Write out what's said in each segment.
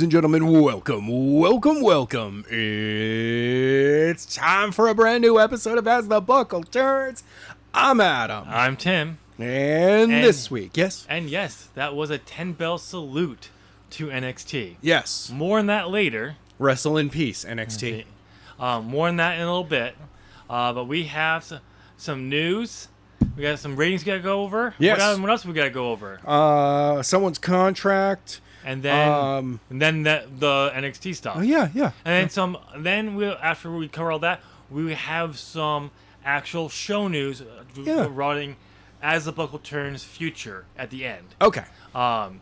Ladies and gentlemen, welcome. It's time for a brand new episode of As the Buckle Turns. I'm Adam. I'm Tim. And this week, yes? And yes, that was a 10-bell salute to NXT. Yes. More on that later. Wrestle in peace, NXT. More on that in a little bit. But we have some news. We got some ratings we got to go over. Yes. What else we got to go over? Someone's contract. And then the NXT stuff. Oh, yeah. And then after we cover all that, we have some actual show news running As the Buckle Turns future at the end. Okay. But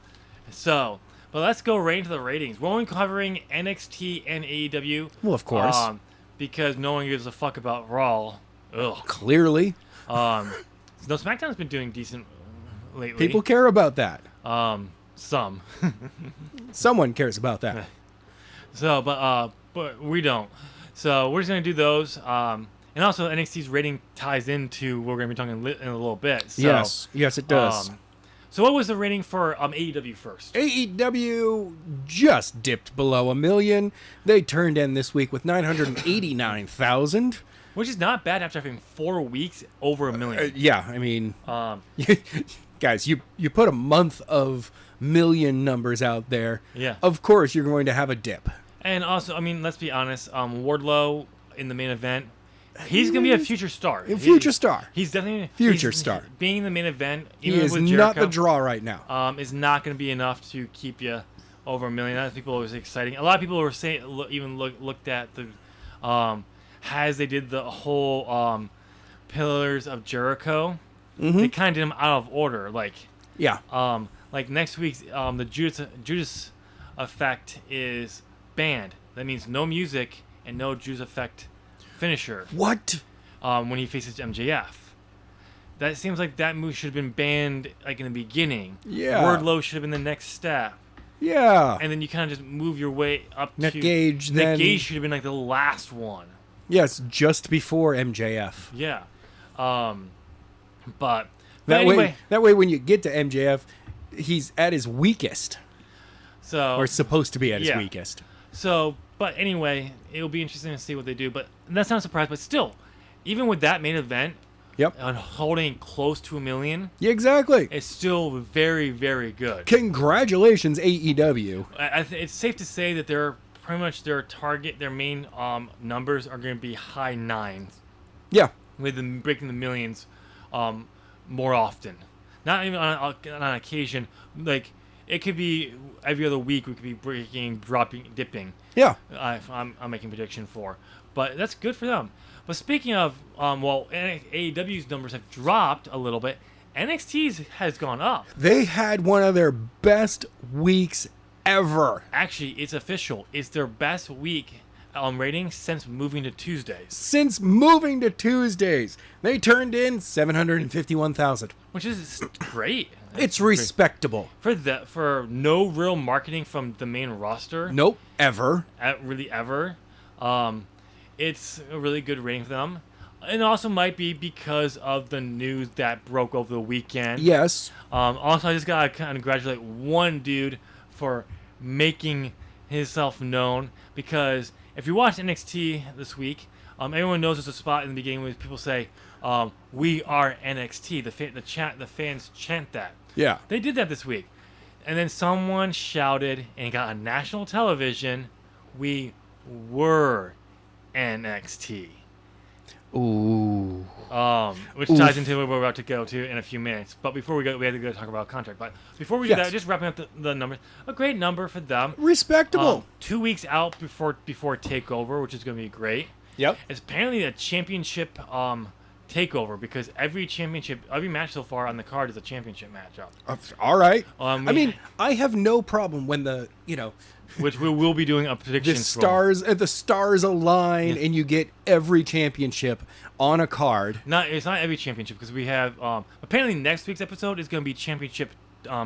let's go right into the ratings. We're only covering NXT and AEW. Well, of course. Because no one gives a fuck about Raw. Ugh. Clearly. No, SmackDown's been doing decent lately. People care about that. Some. Someone cares about that. So, but we don't. So we're just gonna do those. And also NXT's rating ties into what we're gonna be talking in a little bit. So, yes, it does. So what was the rating for AEW first? AEW just dipped below 1 million. They turned in this week with 989,000. Which is not bad after having 4 weeks over 1 million. Yeah, I mean, guys, you put a month of million numbers out there. Yeah. Of course, you're going to have a dip. And also, I mean, let's be honest. Wardlow in the main event, he's going to be a future star. He's definitely a future star. Being in the main event, even with Jericho, not the draw right now. Is not going to be enough to keep you over 1 million. That people was exciting. A lot of people were saying, looked at the, as they did the whole Pillars of Jericho. Mm-hmm. They kind of did them out of order. Like next week's the Judas Effect is banned. That means no music and no Judas Effect finisher. What? When he faces MJF. That seems like that move should have been banned like in the beginning. Yeah. Wardlow should have been the next step. Yeah. And then you kind of just move your way up to... Nick Gage should have been like the last one. Yes, just before MJF. Yeah. But anyway... That way when you get to MJF, he's at his weakest. Or supposed to be at his weakest. So, but anyway, it'll be interesting to see what they do. But that's not a surprise. But still, even with that main event, and holding close to 1 million, exactly, it's still very, very good. Congratulations, AEW. It's safe to say that they're pretty much their main numbers are going to be high nines. Yeah, with them breaking the millions, more often. Not even on occasion, like. It could be every other week. We could be breaking, dropping, dipping. Yeah, I'm making a prediction for, but that's good for them. But speaking of, AEW's numbers have dropped a little bit. NXT's has gone up. They had one of their best weeks ever. Actually, it's official. It's their best week rating since moving to Tuesdays. They turned in 751,000, which is great. It's respectable for no real marketing from the main roster. Nope, ever. Ever. It's a really good rating for them. And also might be because of the news that broke over the weekend. Yes. Also, I just gotta kind of congratulate one dude for making himself known, because if you watch NXT this week, everyone knows there's a spot in the beginning where people say, "We are NXT." The fans chant that. Yeah. They did that this week, and then someone shouted and got on national television, "We were NXT." Ooh. Which ties into what we're about to go to in a few minutes. But before we go, we have to go talk about contract. But before we do that, just wrapping up the numbers. A great number for them. Respectable. 2 weeks out before TakeOver, which is going to be great. Yep. It's apparently a championship takeover, because every match so far on the card is a championship matchup. All right. I mean, I have no problem when which we will be doing a prediction. The stars align, and you get every championship on a card. It's not every championship, because we have apparently next week's episode is going to be Championship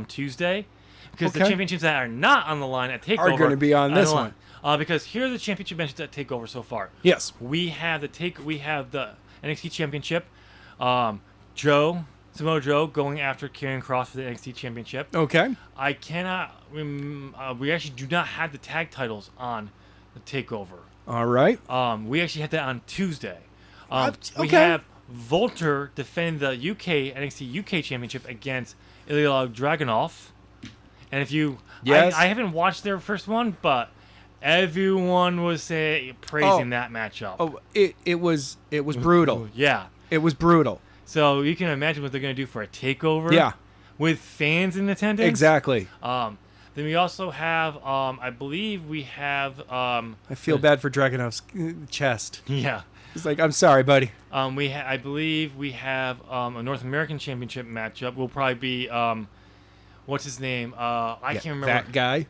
Tuesday, because the championships that are not on the line at TakeOver are going to be on this one. Because here are the championship matches at TakeOver so far. Yes, we have the NXT Championship. Joe Samoa Joe going after Karrion Kross for the NXT Championship. Okay. I cannot. We actually do not have the tag titles on the Takeover. All right. We actually had that on Tuesday. Okay. We have Volter defend the NXT UK Championship against Ilya Dragunov. And if you, Yes. I haven't watched their first one, but everyone was praising that matchup. Oh, it was brutal. Yeah. It was brutal. So you can imagine what they're going to do for a takeover. Yeah. With fans in attendance. Exactly. Then we also have, I believe we have. I feel bad for Dragunov's chest. Yeah. It's like, I'm sorry, buddy. I believe we have a North American Championship matchup. Will probably be what's his name? I can't remember. That guy.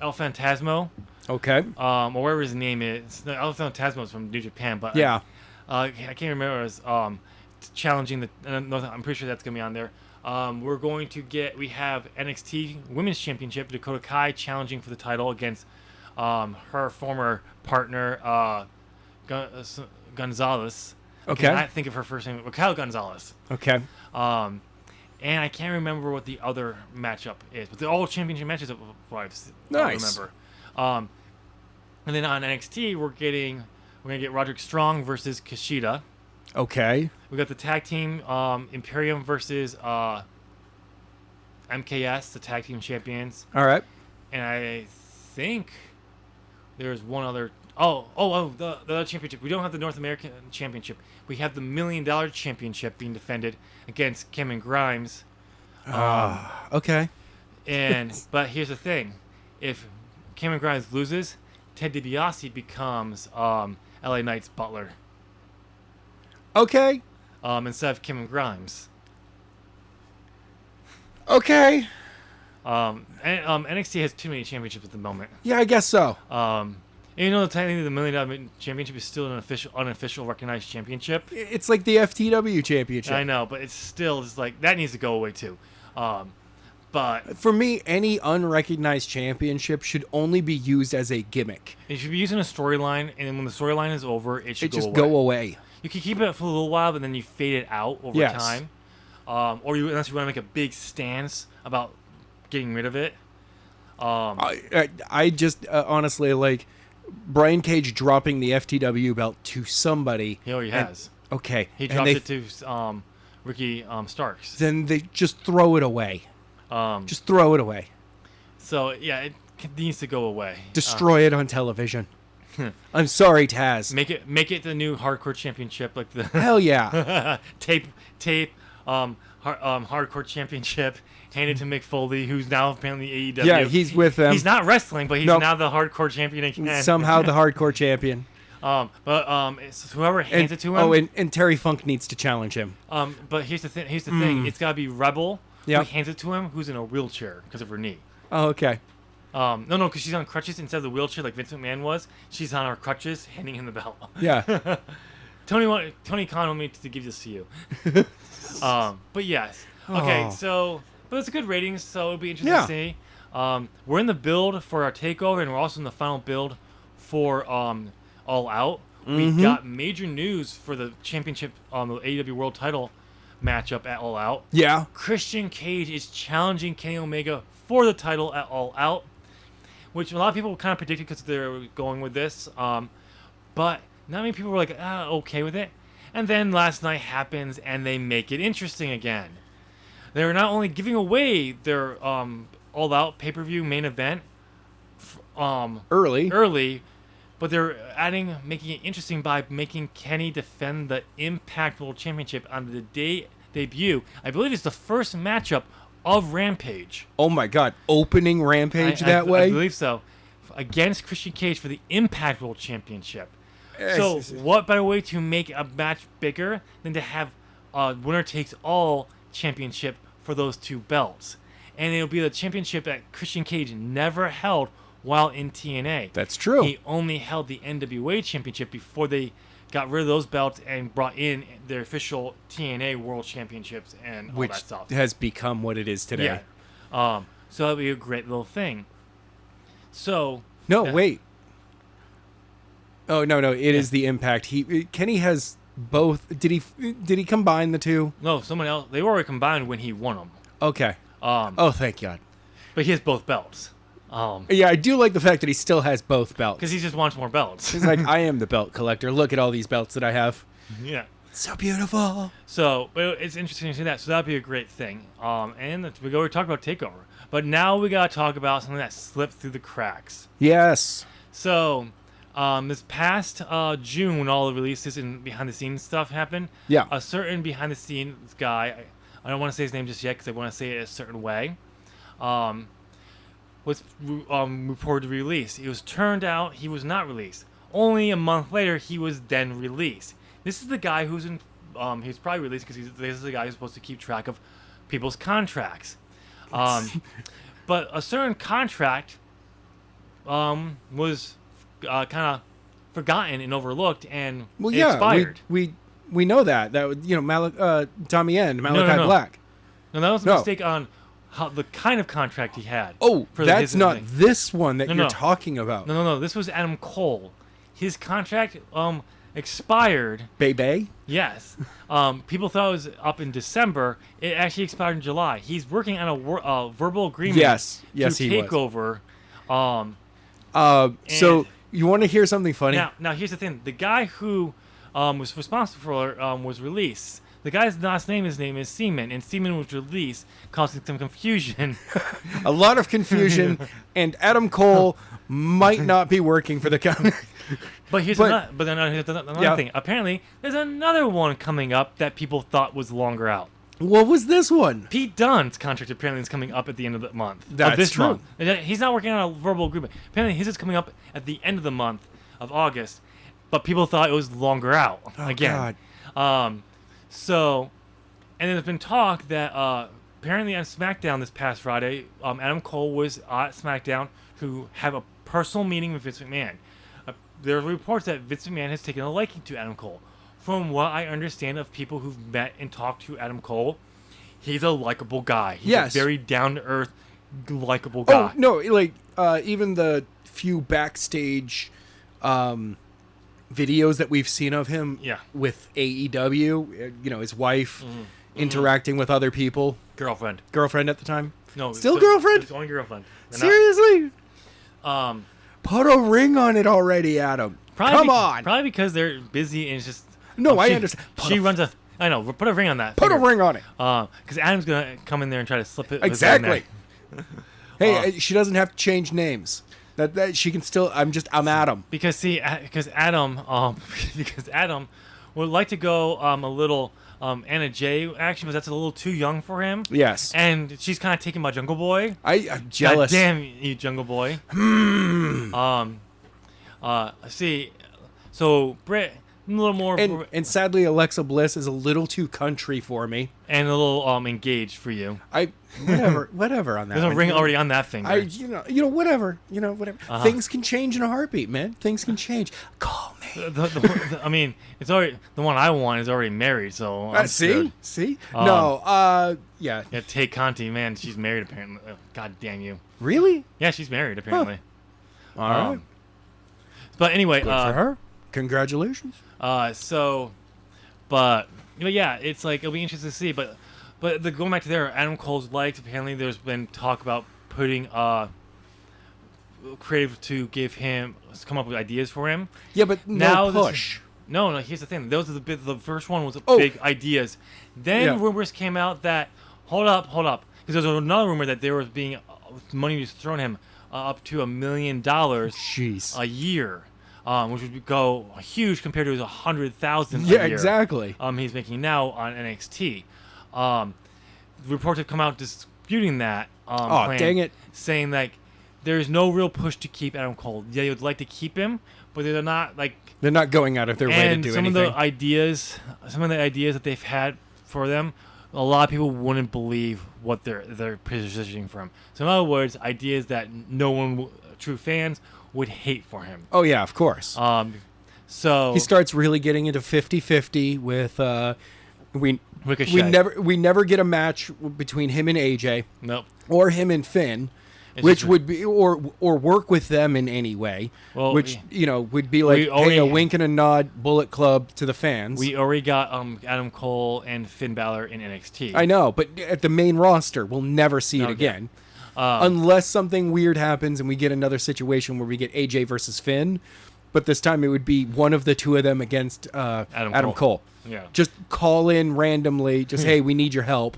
El Phantasmo. Okay. Or whatever his name is. No, El Phantasmo is from New Japan, but Yeah. I can't remember. It was challenging the. I'm pretty sure that's gonna be on there. We have NXT Women's Championship, Dakota Kai challenging for the title against her former partner Gonzalez. Okay. I cannot think of her first name. Raquel Gonzalez. Okay. And I can't remember what the other matchup is, but they're all championship matches. Nice. I remember. And then on NXT, we're gonna get Roderick Strong versus Kushida. Okay. We got the tag team Imperium versus MKS, the tag team champions. All right. And I think there's one other. The other championship. We don't have the North American Championship. We have the $1 Million Championship being defended against Cameron Grimes. Okay. But here's the thing: if Cameron Grimes loses, Ted DiBiase becomes LA Knight's butler. Okay. Instead of Cameron Grimes. Okay. NXT has too many championships at the moment. Yeah, I guess so. And technically the $1 Million Championship is still an unofficial recognized championship. It's like the FTW championship. I know, but it's still just like that needs to go away too. But for me, any unrecognized championship should only be used as a gimmick. it should be used in a storyline, and then when the storyline is over, it should go away. You can keep it for a little while, but then you fade it out over Yes. time. Unless you want to make a big stance about getting rid of it. I just honestly like Brian Cage dropping the FTW belt to somebody. He already has. Okay. He dropped it to Ricky Starks. Then they just throw it away. Just throw it away. So yeah, it needs to go away. Destroy it on television. I'm sorry, Taz. Make it the new hardcore championship, like the Hell yeah. tape hardcore championship. Hand it to Mick Foley, who's now apparently AEW. Yeah, he's with them. He's not wrestling, but he's now the hardcore champion again. Somehow the hardcore champion. It's whoever hands it to him. Oh, and Terry Funk needs to challenge him. But here's the thing. It's gotta be Rebel Yep. who hands it to him, who's in a wheelchair because of her knee. Oh, okay. No, because she's on crutches instead of the wheelchair like Vince McMahon was. She's on her crutches, handing him the belt. Yeah. Tony Khan wanted me to give this to you. But yes. Okay, but it's a good ratings, so it'll be interesting to see. We're in the build for our takeover, and we're also in the final build for All Out. We got major news for the championship on the AEW World Title matchup at All Out. Yeah. Christian Cage is challenging Kenny Omega for the title at All Out, which a lot of people kind of predicted because they were going with this. But not many people were like, okay with it. And then last night happens, and they make it interesting again. They're not only giving away their All Out pay-per-view main event early, but they're making it interesting by making Kenny defend the Impact World Championship on the debut. I believe it's the first matchup of Rampage. Oh my God! Opening Rampage that way. I believe so. Against Christian Cage for the Impact World Championship. So what better way to make a match bigger than to have a winner takes all championship for those two belts? And it'll be the championship that Christian Cage never held while in TNA. That's true. He only held the NWA championship before they got rid of those belts and brought in their official TNA World Championships and all that stuff. Which has become what it is today. Yeah. So that'll be a great little thing. So wait. Oh no! It is the Impact. Kenny has both. Did he combine the two? No, someone else. They were already combined when he won them. Okay. Oh, thank God. But he has both belts. Yeah, I do like the fact that he still has both belts. Because he just wants more belts. He's like, I am the belt collector. Look at all these belts that I have. Yeah. So beautiful. So it's interesting to see that. So that'd be a great thing. And we go talk about Takeover. But now we gotta talk about something that slipped through the cracks. Yes. So this past June, when all the releases and behind the scenes stuff happened, Yeah. a certain behind the scenes guy, I don't want to say his name just yet because I want to say it a certain way, was reported to release. It was turned out he was not released. Only a month later, he was then released. This is the guy who's in. He was probably released because this is the guy who's supposed to keep track of people's contracts. But a certain contract was kind of forgotten and overlooked, and Well, it yeah, expired. we know that Tommy End, Malachi no. Black. No, that was a mistake on how the kind of contract he had. Oh, that's not thing. this one that No, you're no. talking about. No. This was Adam Cole. His contract expired. Baby. Yes. People thought it was up in December. It actually expired in July. He's working on a verbal agreement. Yes, to he take was. over. So you want to hear something funny? Now here's the thing. The guy who was responsible for it was released. The guy's last name, his name is Seaman, and Seaman was released, causing some confusion. A lot of confusion, and Adam Cole might not be working for the company. But here's another thing. Apparently, there's another one coming up that people thought was longer out. What was this one? Pete Dunne's contract apparently is coming up at the end of the month. That's of this true. month. He's not working on a verbal agreement. Apparently, his is coming up at the end of the month of August, but people thought it was longer out again. God. So, and there's been talk that apparently on SmackDown this past Friday, Adam Cole was at SmackDown to have a personal meeting with Vince McMahon. There are reports that Vince McMahon has taken a liking to Adam Cole. From what I understand of people who've met and talked to Adam Cole, he's a likable guy. He's a very down-to-earth, likable guy. Oh, no, like, even the few backstage videos that we've seen of him with AEW, his wife interacting with other people. Girlfriend at the time? No. Still girlfriend? It's only girlfriend. Seriously? Put a ring on it already, Adam. Come on. Probably because they're busy and it's just... No, I understand. I know. Put a ring on that. Put a ring on it. Because Adam's going to come in there and try to slip it. Exactly. Hey, she doesn't have to change names. That she can still... I'm Adam. Because Adam would like to go a little Anna Jay action, but that's a little too young for him. Yes. And she's kind of taking my Jungle Boy. I'm jealous. God damn you, Jungle Boy. See, so Britt, a little more... And sadly, Alexa Bliss is a little too country for me. And a little engaged for you. Whatever on that. There's a ring already on that finger. Whatever. Things can change in a heartbeat, man. Things can change. Call me. I mean, it's already the one I want is already married, so I'm see. Yeah. Tay Conti, man, she's married apparently. Oh, God damn you. Really? Yeah, she's married apparently. Huh. All right. But anyway, good for her. Congratulations. But yeah, it's like it'll be interesting to see. But going back to there, Adam Cole's liked. Apparently, there's been talk about putting creative to come up with ideas for him. Yeah, but no push. No. Here's the thing. Those are the first one was big ideas. Then rumors came out that hold up, because there was another rumor that there was being money was thrown him up to $1 million a year. Which would go huge compared to his $100,000 a year. Yeah, exactly. He's making now on NXT. Reports have come out disputing that. Plan, dang it! Saying like there's no real push to keep Adam Cole. Yeah, they would like to keep him, but they're not going out of their way to do anything. And some of the ideas that they've had for them, a lot of people wouldn't believe what they're positioning for him. So in other words, ideas that no one, true fans, would hate for him. Oh yeah, of course. So he starts really getting into 50-50 with Ricochet. we never get a match between him and AJ. Nope. Or him and Finn. which would be or work with them in any way, Well, which would be like, hey, a wink and a nod, Bullet Club to the fans. We already got Adam Cole and Finn Balor in NXT. I know, but at the main roster, we'll never see it again. Unless something weird happens and we get another situation where we get AJ versus Finn, but this time it would be one of the two of them against Adam Cole. Yeah. Just call in randomly, just, hey, we need your help.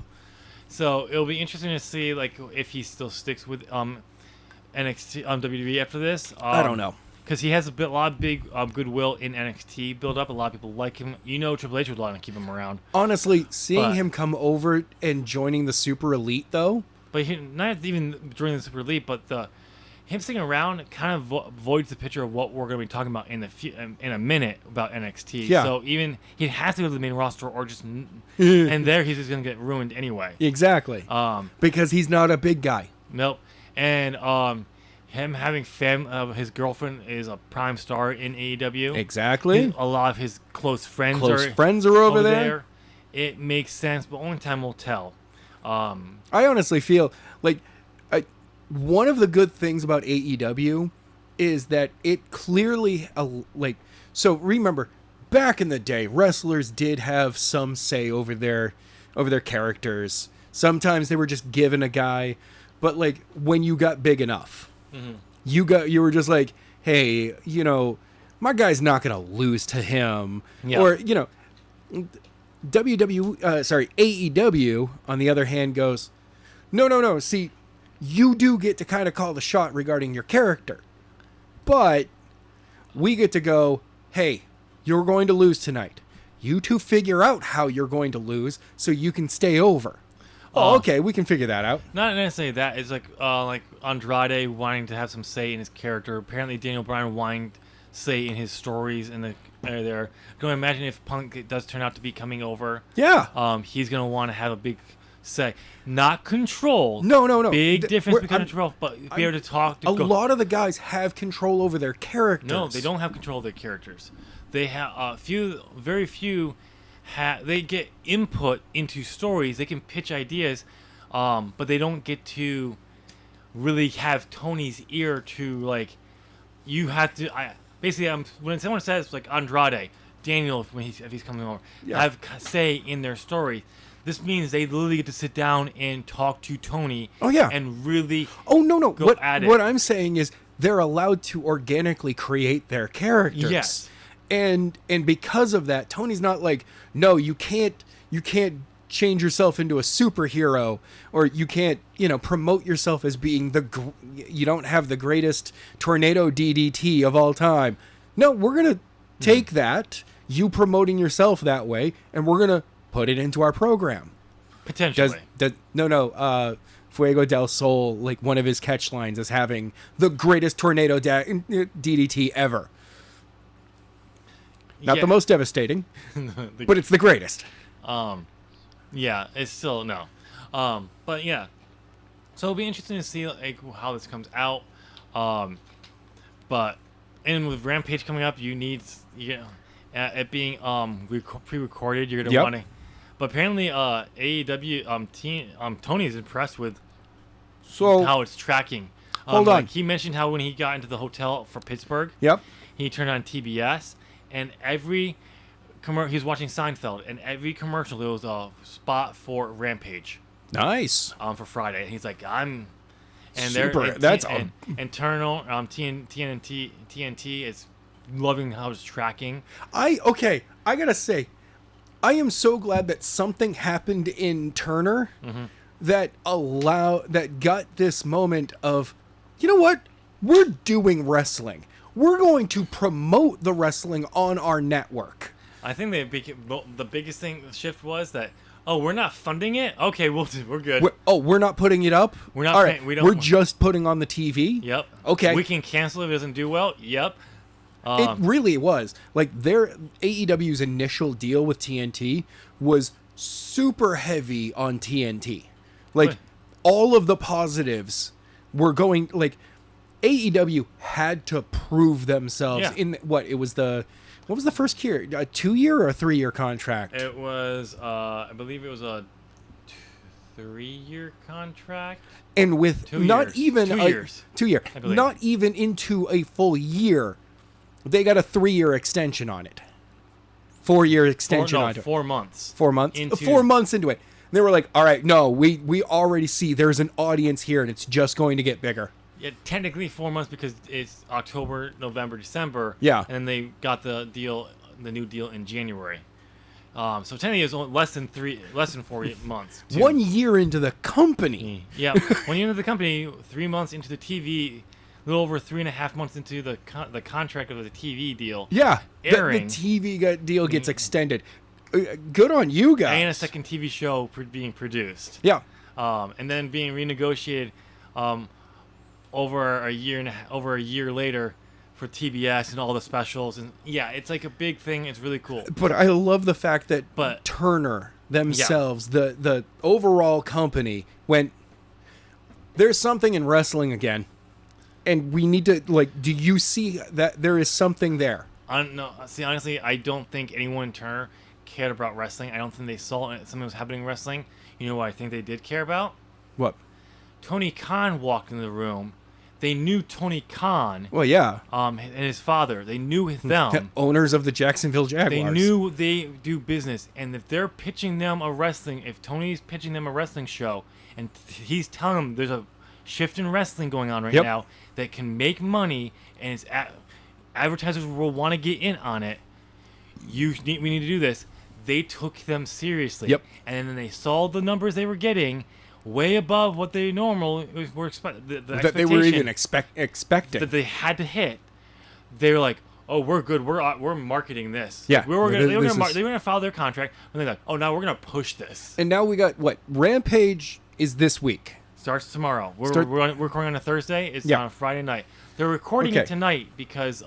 So it'll be interesting to see like if he still sticks with NXT WWE after this. I don't know. Because he has a lot of big goodwill in NXT build up. A lot of people like him. Triple H would want to keep him around. Honestly, seeing him come over and joining the Super Elite, though. But not even joining the Super Elite, but him sticking around kind of voids the picture of what we're going to be talking about in a minute about NXT. Yeah. So even he has to go to the main roster or just and there he's just going to get ruined anyway. Exactly. Because he's not a big guy. Nope. And him having his girlfriend is a prime star in AEW. Exactly. A lot of his close friends are over there. It makes sense, but only time will tell. I honestly feel like one of the good things about AEW is that it clearly so remember back in the day wrestlers did have some say over their characters. Sometimes they were just given a guy, but like when you got big enough, you were just like, hey, my guy's not gonna lose to him. Yeah. Or AEW on the other hand goes, no, see, you do get to kind of call the shot regarding your character, but we get to go, hey, you're going to lose tonight. You two figure out how you're going to lose so you can stay over. Okay, we can figure that out. Not necessarily that. It's like Andrade wanting to have some say in his character. Apparently Daniel Bryan wanting say in his stories in the there. Going to imagine if Punk does turn out to be coming over. Yeah. He's going to want to have a big say, not control. No. Big difference between control, but be able to talk. A lot of the guys have control over their characters. No, they don't have control of their characters. They have very few. They get input into stories. They can pitch ideas, but they don't get to really have Tony's ear to like. You have to. Basically, when someone says like Andrade, Daniel, if he's coming over, have say in their story. This means they literally get to sit down and talk to Tony. Oh yeah, and really. Oh no. Go at it. What I'm saying is they're allowed to organically create their characters. Yes. And because of that, Tony's not like, no, you can't change yourself into a superhero, or you can't promote yourself as being you don't have the greatest tornado DDT of all time. No, we're gonna take that, you promoting yourself that way, and we're gonna put it into our program. Potentially. Fuego del Sol, like one of his catch lines is having the greatest tornado DDT ever. Not the most devastating, but it's the greatest. Yeah, it's still no. But yeah. So it'll be interesting to see like how this comes out. But with Rampage coming up, you need it being pre-recorded. You're gonna want to. But apparently, AEW Tony is impressed with how it's tracking. Hold on. He mentioned how when he got into the hotel for Pittsburgh, he turned on TBS, and every he was watching Seinfeld, and every commercial there was a spot for Rampage. Nice. For Friday, and he's like, and internal TNT is loving how it's tracking. I gotta say, I am so glad that something happened in Turner that got this moment of, you know what? We're doing wrestling. We're going to promote the wrestling on our network. I think the biggest shift was that, we're not funding it? Okay, we're good. We're not putting it up? We're not all right, we're just putting on the TV? Yep. Okay. We can cancel if it doesn't do well? Yep. It really was. Like, their AEW's initial deal with TNT was super heavy on TNT. Like, all of the positives were going, like, AEW had to prove themselves in what was the first year? A 2-year or a 3-year contract? It was, I believe it was a 3-year contract. And with 2 not years. even 2 a years, 2 year, I believe. not even into a full year, they got a 3-year extension on it. 4-year extension on it. 4 months. 4 months. 4 months into it, they were like, "All right, no, we already see there's an audience here, and it's just going to get bigger." Yeah, technically 4 months because it's October, November, December. Yeah. And then they got the new deal in January. So technically it's only less than 4 months. 1 year into the company. Yeah, 1 year into the company, 3 months into the TV, a little over 3.5 months into the contract of the TV deal. Yeah, airing. the TV deal gets extended. Good on you guys. And a second TV show being produced. Yeah. And then being renegotiated over a year later for TBS and all the specials. And yeah, it's like a big thing. It's really cool. But I love the fact that But- Turner themselves, the overall company, went, there's something in wrestling again, and we need to, like, do you see that there is something there? No, see, honestly, I don't think anyone in Turner cared about wrestling. I don't think they saw something was happening in wrestling. You know what I think they did care about? What? Tony Khan walked into the room. They knew Tony Khan. Well, yeah. And his father. They knew them. Owners of the Jacksonville Jaguars. They knew they do business, and if they're pitching them if Tony's pitching them a wrestling show, and he's telling them there's a shift in wrestling going on right now that can make money, and it's advertisers will want to get in on it. We need to do this. They took them seriously. Yep. And then they saw the numbers they were getting, way above what they normally were expecting. that they were even expecting. That they had to hit. They were like, "Oh, we're good. We're marketing this. Yeah. They were gonna file their contract, and they're like, "Oh, now we're gonna push this." And now we got what? Rampage is this week. Starts tomorrow. We're recording on a Thursday. It's on a Friday night. They're recording it tonight because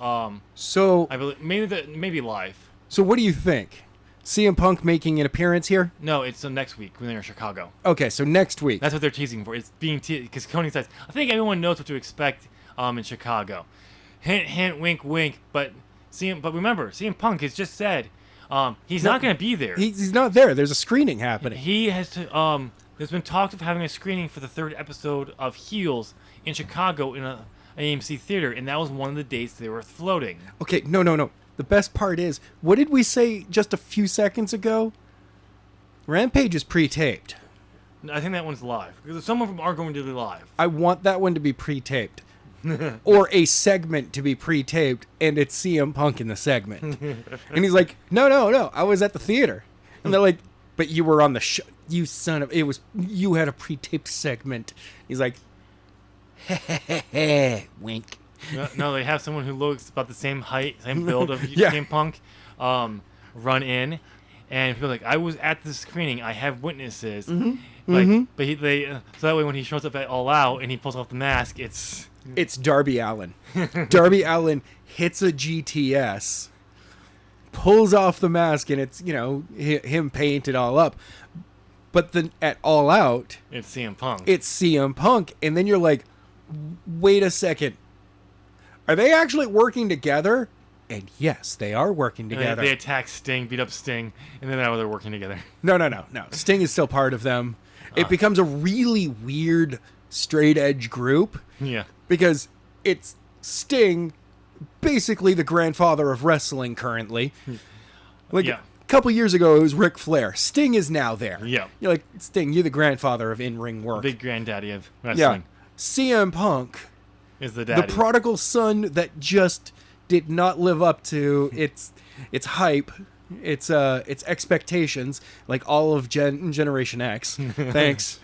So I believe maybe live. So what do you think? CM Punk making an appearance here? No, it's next week when they're in Chicago. Okay, so next week. That's what they're teasing for. It's being because Coney says, I think everyone knows what to expect in Chicago. Hint, hint, wink, wink. But remember, CM Punk has just said he's not going to be there. He's not there. There's a screening happening. He has to. There's been talks of having a screening for the 3rd episode of Heels in Chicago in an AMC theater, and that was one of the dates they were floating. Okay, no. The best part is, what did we say just a few seconds ago? Rampage is pre-taped. I think that one's live because some of them are going to be live. I want that one to be pre-taped. Or a segment to be pre-taped, and it's CM Punk in the segment. And he's like, no, I was at the theater. And they're like, but you were on the show. You son of... You had a pre-taped segment. He's like, wink. No, they have someone who looks about the same height, same build of CM Punk run in. And people are like, I was at the screening. I have witnesses. But so that way when he shows up at All Out and he pulls off the mask, it's Darby Allin. Darby Allin hits a GTS, pulls off the mask, and it's, him painted all up. But then at All Out, it's CM Punk. It's CM Punk. And then you're like, wait a second. Are they actually working together? And yes, they are working together. They attack Sting, beat up Sting, and then now they're working together. No. Sting is still part of them. It becomes a really weird straight edge group. Yeah. Because it's Sting, basically the grandfather of wrestling currently. A couple years ago, it was Ric Flair. Sting is now there. Yeah. You're like, Sting, you're the grandfather of in-ring work. Big granddaddy of wrestling. Yeah. CM Punk is the daddy. The prodigal son that just did not live up to its hype, its expectations, like all of Generation X. Thanks.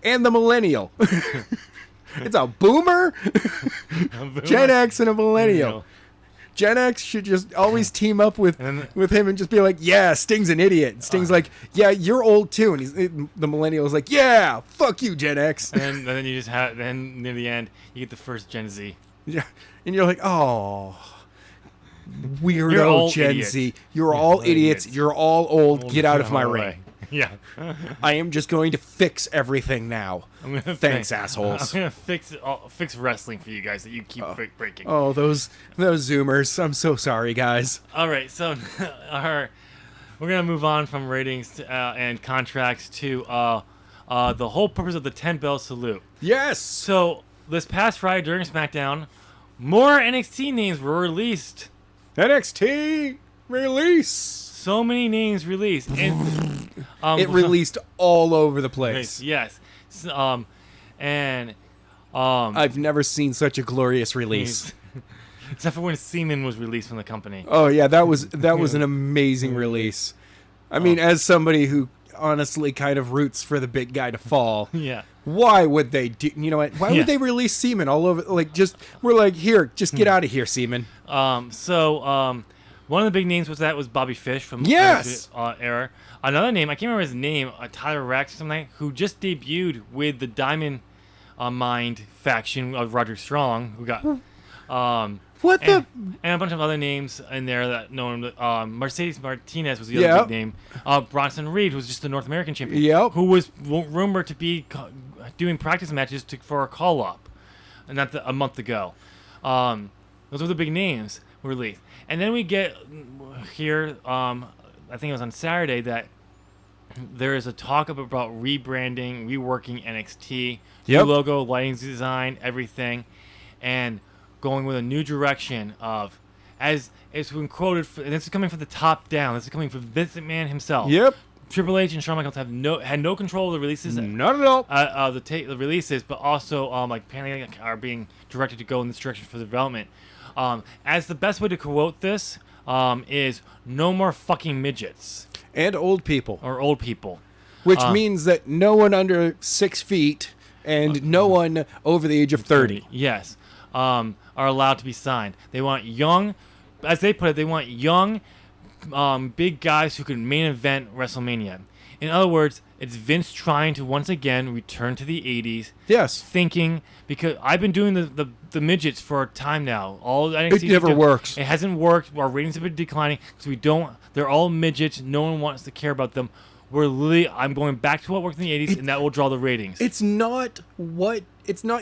And the millennial. It's a boomer, Gen X, and a millennial. Gen X should just always team up with him and just be like, yeah, Sting's an idiot. Sting's like, yeah, you're old too. And the millennial is like, yeah, fuck you, Gen X. And then you just then near the end, you get the first Gen Z. Yeah. And you're like, oh, weirdo Gen idiots. Z. You're all idiots. You're all old. Get out of my way. ring. Yeah. I am just going to fix everything now. Thanks, assholes. I'm going to fix wrestling for you guys that you keep breaking. Oh, those Zoomers. I'm so sorry, guys. All right, so we're going to move on from ratings and contracts to the whole purpose of the 10-bell salute. Yes. So this past Friday during SmackDown, more NXT names were released. NXT release. So many names released. And, It released all over the place. Yes. I've never seen such a glorious release. Except for when Seaman was released from the company. Oh yeah, that was an amazing release. I mean, as somebody who honestly kind of roots for the big guy to fall. Yeah. Why would they do? You know what? Why would they release Seaman all over? Like, we're like, here, just get out of here, Seaman. One of the big names was Bobby Fish from era. Another name, I can't remember his name, Tyler Rex or something, who just debuted with the Diamond Mind faction of Roger Strong, who got and a bunch of other names in there that no one. Mercedes Martinez was the other big name. Bronson Reed, who was just the North American champion, who was rumored to be doing practice matches for a call up, and not a month ago. Those were the big names released, and then we get here. I think it was on Saturday that there is a talk about rebranding, reworking NXT, new logo, lighting design, everything, and going with a new direction of, as it's been quoted, and this is coming from the top down. This is coming from Vince McMahon himself. Yep. Triple H and Shawn Michaels had no control of the releases. Not at all. The releases, but also apparently are being directed to go in this direction for the development. As the best way to quote this is no more fucking midgets. And old people. Or old people. Which means that no one under 6 feet and no one over the age of 30. Yes. Are allowed to be signed. They want young, as they put it, they want young, big guys who can main event WrestleMania. In other words, it's Vince trying to once again return to the 80s. Yes. Thinking, because I've been doing the midgets for a time now. It never works. It hasn't worked. Our ratings have been declining because they're all midgets. No one wants to care about them. I'm going back to what worked in the 80s, and that will draw the ratings. It's not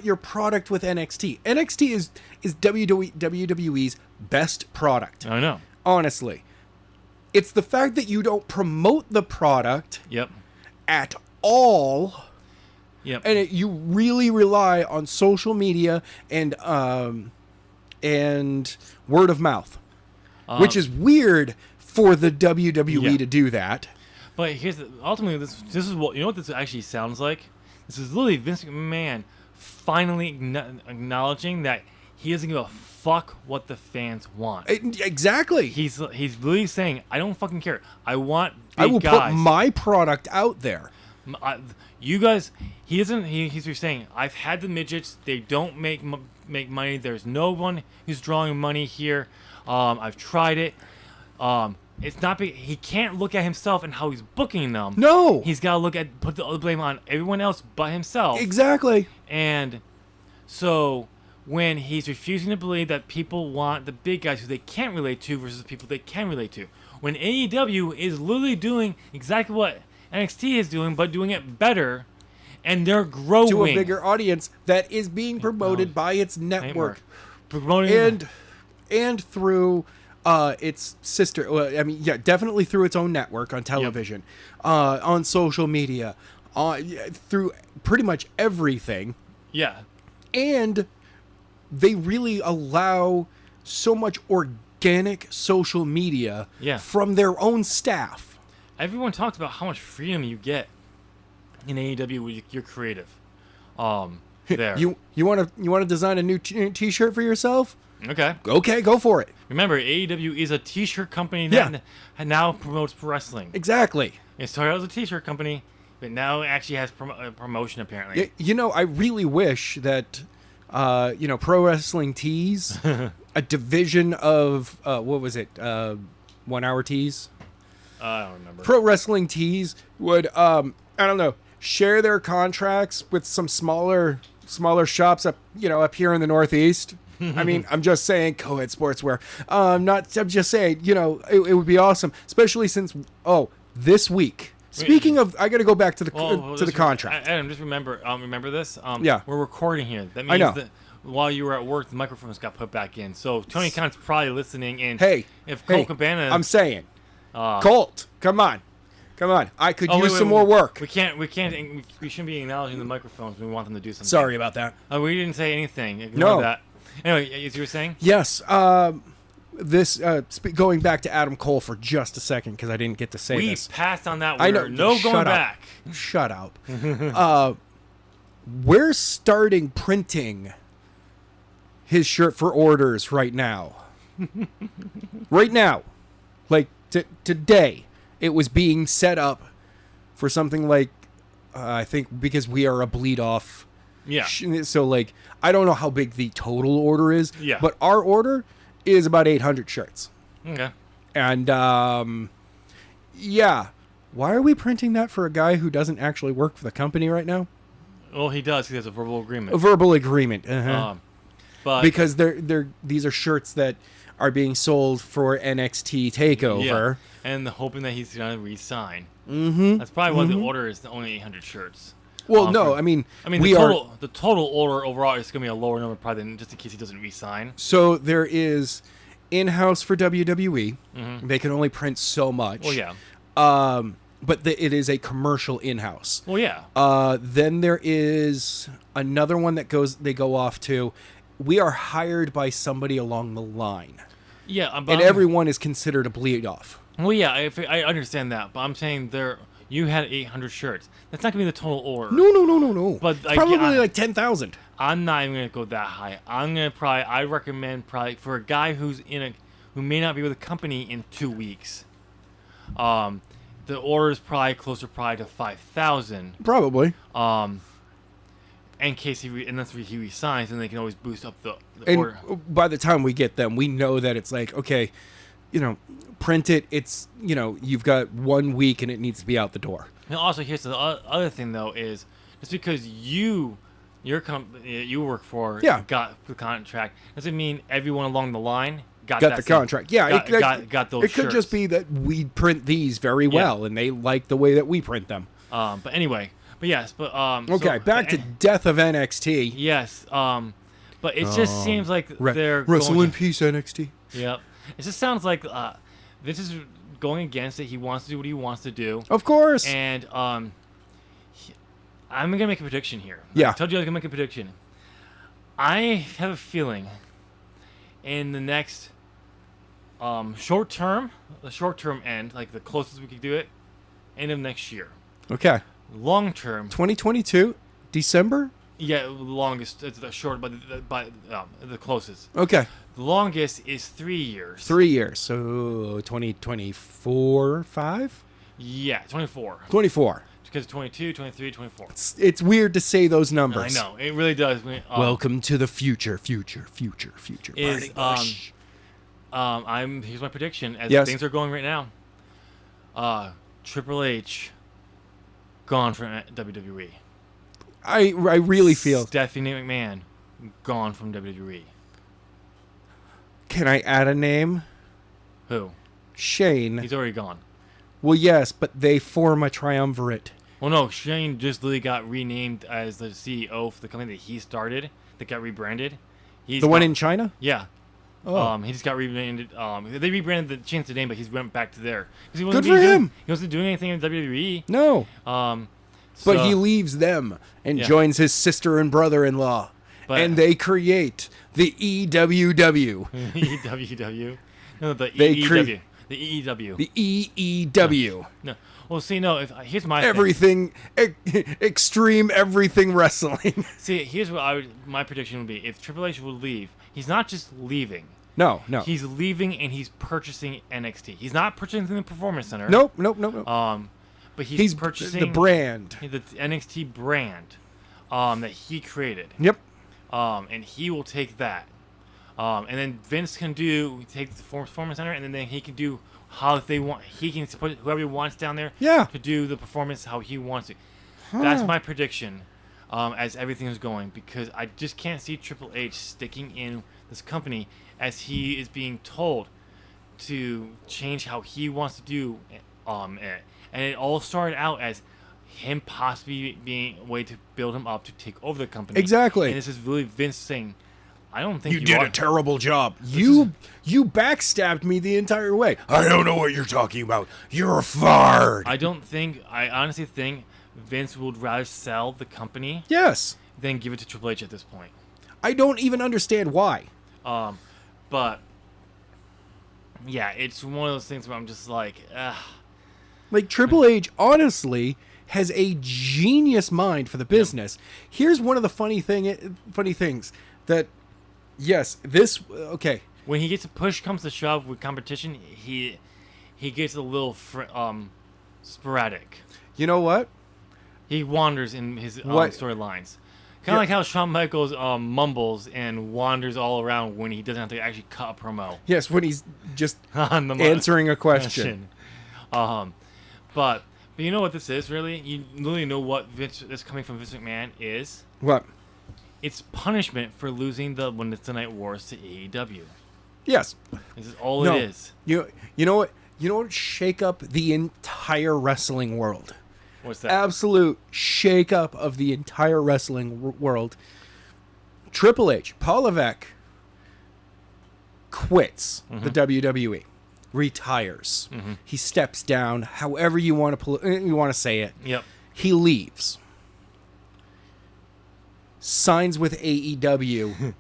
your product with NXT. NXT is WWE's best product. I know. Honestly. It's the fact that you don't promote the product at all. Yep. And you really rely on social media and word of mouth. Which is weird for the WWE to do that. But ultimately this is what this actually sounds like. This is literally Vince McMahon finally acknowledging that he doesn't give a fuck what the fans want. Exactly. He's literally saying, I don't fucking care. I want big I will guys. put my product out there. You guys, he's saying, I've had the midgets. They don't make money. There's no one who's drawing money here. I've tried it. It's not big. He can't look at himself and how he's booking them. No. He's got to put the blame on everyone else but himself. Exactly. And so when he's refusing to believe that people want the big guys who they can't relate to versus the people they can relate to. When AEW is literally doing exactly what NXT is doing, but doing it better, and they're growing. To a bigger audience that is being promoted by its network. Promoting and through its sister, definitely through its own network on television, on social media, through pretty much everything. Yeah. And they really allow so much organic social media from their own staff. Everyone talks about how much freedom you get in AEW with your creative. There. You want to design a new T-shirt for yourself? Okay, go for it. Remember, AEW is a T-shirt company that now promotes wrestling. Exactly. It started as a T-shirt company, but now it actually has promotion, apparently. I really wish that, Pro Wrestling Tees, a division of, what was it, 1 Hour Tees? I don't remember. Pro Wrestling Tees would, share their contracts with some smaller shops up here in the Northeast. I mean, I'm just saying, co-ed sportswear. I'm just saying, it would be awesome, especially since this week. Speaking of, I got to go back to the contract. Adam, just remember this. Yeah, we're recording here. That means that while you were at work, the microphones got put back in. So Tony Khan's probably listening. And hey, if Colt Cabana, I'm saying, Colt, come on. Come on. I could Oh, use wait, some wait, more work. We shouldn't be acknowledging the microphones when we want them to do something. Sorry about that. Oh, we didn't say anything. Ignore that. Anyway, as you were saying? Yes. Going back to Adam Cole for just a second, because I didn't get to say We this. passed on that. I know. No Shut going up. back. Shut up. We're starting printing his shirt for orders right now. Right now. Like, today, it was being set up for something like, I think, because we are a bleed-off. Yeah. So, like, I don't know how big the total order is. Yeah. But our order is about 800 shirts. Okay. And, yeah. Why are we printing that for a guy who doesn't actually work for the company right now? Well, he does. He has a verbal agreement. A verbal agreement. Uh-huh. But because these are shirts that are being sold for NXT Takeover. Yeah, and hoping that he's going to re-sign. Mm-hmm. That's probably why the order is only 800 shirts. Well, no, I mean the total order overall is going to be a lower number probably than just in case he doesn't re-sign. So there is in-house for WWE. Mm-hmm. They can only print so much. Well, yeah. But it is a commercial in-house. Well, yeah. Then there is another one that they go off to. We are hired by somebody along the line. Yeah, and everyone is considered a bleed off. Well, yeah, I understand that, but I'm saying you had 800 shirts. That's not gonna be the total order. No. But probably like 10,000. I'm not even gonna go that high. I recommend for a guy who may not be with the company in 2 weeks. The order is probably closer to 5,000. Probably. In case unless he resigns, then they can always boost up the order. By the time we get them, we know that it's like, okay, print it. It's, you've got 1 week and it needs to be out the door. And also, here's the other thing, though, is just because your company you work for got the contract doesn't mean everyone along the line got the contract. Yeah, got those It could shirts. just be that we print these very well and they like the way that we print them. But anyway. But yes, okay, back to Death of NXT. Yes, but it just seems like they're wrestle in peace, NXT. Yep, it just sounds like Vince is going against it. He wants to do what he wants to do. Of course. And I'm gonna make a prediction here. Yeah. I told you I was gonna make a prediction. I have a feeling in the next the short term end, like the closest we could do it, end of next year. Okay. Long term, 2022, December. Yeah, the longest. It's the short, but the closest. Okay. The longest is 3 years. 3 years, so 2024, 5. Yeah, 24. 24. Because 22, 23, 24. It's weird to say those numbers. I know it really does. Welcome to the future. Is Bush. here's my prediction as Yes. things are going right now. Triple H gone from WWE. I really feel Stephanie McMahon gone from WWE. Can I add a name? Who? Shane. He's already gone. Well, yes, but they form a triumvirate. Well, no, Shane just literally got renamed as the CEO for the company that he started that got rebranded. The one in China? Yeah. Oh. He just got rebranded. They rebranded changed the name, but he's went back to there. Good for him. He wasn't doing anything in WWE. No. So, But he leaves them and joins his sister and brother-in-law. And they create the EWW. EWW? No, the EEW. The EEW. The EEW. No. Well, see, no. Here's my everything, extreme everything wrestling. See, here's what my prediction would be: if Triple H would leave, he's not just leaving. No. He's leaving and he's purchasing NXT. He's not purchasing the Performance Center. Nope. But he's purchasing the brand, the NXT brand, that he created. Yep. And he will take that. And then Vince can take the Performance Center, and then he can do how they want. He can put whoever he wants down there to do the performance how he wants it. That's my prediction as everything is going, because I just can't see Triple H sticking in this company as he is being told to change how he wants to do it. And it all started out as him possibly being a way to build him up to take over the company. Exactly. And this is really Vince saying, I don't think You did are. a terrible job. You backstabbed me the entire way. I don't know what you're talking about. You're fired. I honestly think Vince would rather sell the company Yes. than give it to Triple H at this point. I don't even understand why. But yeah, it's one of those things where I'm just like, Like, Triple H, honestly, has a genius mind for the business. Here's one of the funny things that, yes, this, okay. when he gets a push comes to shove with competition, he gets a little sporadic. You know what? He wanders in his What? storylines. Kind of like how Shawn Michaels mumbles and wanders all around when he doesn't have to actually cut a promo. Yes, when he's just On the answering a question. But you know what this is, really? You literally know what this coming from Vince McMahon is? What? It's punishment for losing the Wednesday Night Wars to AEW. Yes. This is all it is. You know what? You know what would shake up the entire wrestling world? What's that? Absolute shake up of the entire wrestling world. Triple H, Paul Levesque, quits the WWE, retires. He steps down. However you want to say it. Yep. He leaves. Signs with AEW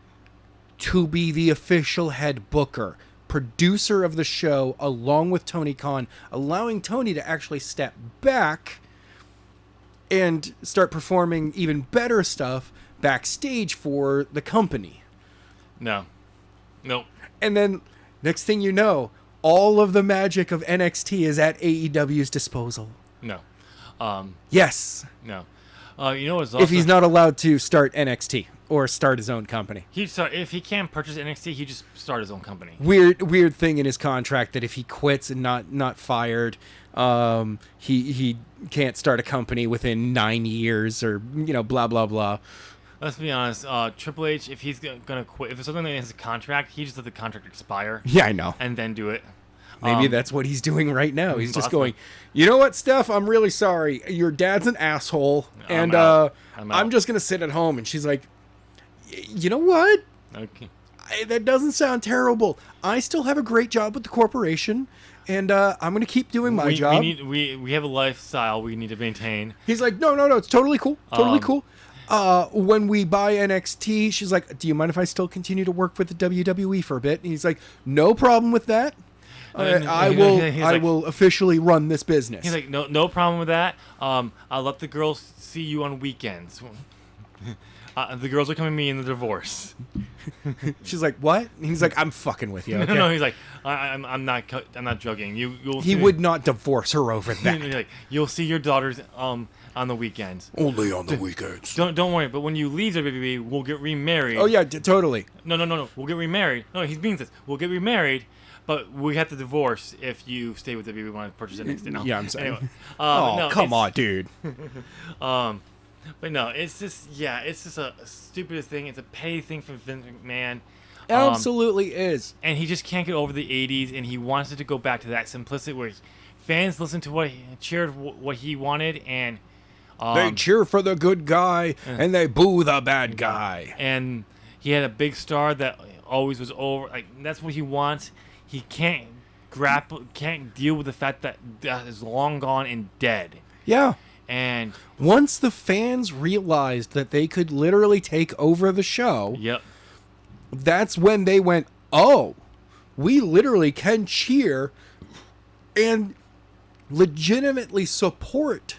to be the official head booker, producer of the show, along with Tony Khan, allowing Tony to actually step back and start performing even better stuff backstage for the company. No. Nope. And then, next thing you know, all of the magic of NXT is at AEW's disposal. No. Yes. No. You know what's also... If he's not allowed to start NXT or start his own company. If he can't purchase NXT, he just start his own company. Weird thing in his contract that if he quits and not fired, he can't start a company within 9 years or blah blah blah. Let's be honest. Triple H, if he's gonna quit, if there's something in his contract, he just let the contract expire. Yeah, I know. And then do it. Maybe that's what he's doing right now. He's just possibly. going, you know what, Steph? I'm really sorry. Your dad's an asshole, and I'm I'm just gonna sit at home. And she's like, you know what? Okay. That doesn't sound terrible. I still have a great job with the corporation, and I'm going to keep doing my job. We have a lifestyle we need to maintain. He's like, no, it's totally cool. Totally cool. When we buy NXT, she's like, do you mind if I still continue to work with the WWE for a bit? And he's like, no problem with that. I will officially run this business. He's like, no problem with that. I'll let the girls see you on weekends. The girls are coming to me in the divorce. She's like, what? And he's like, I'm fucking with you. Okay? No, he's like, I'm not joking. He would not divorce her over that. Like, you'll see your daughters on the weekends. Only on the weekends. Don't worry. But when you leave WWE, we'll get remarried. Oh yeah, totally. No. We'll get remarried. No, he means this. We'll get remarried, but we have to divorce if you stay with WWE. We want to purchase it next. No. Yeah, I'm saying. Anyway, come on, dude. But no, it's just a stupid thing. It's a petty thing from Vince McMahon. Absolutely is. And he just can't get over the 80s, and he wants it to go back to that simplicity where fans listen to cheered what he wanted, and they cheer for the good guy and they boo the bad guy. And he had a big star that always was over. Like, that's what he wants. He can't deal with the fact that is long gone and dead. Yeah. And once the fans realized that they could literally take over the show, yep, that's when they went, oh, we literally can cheer and legitimately support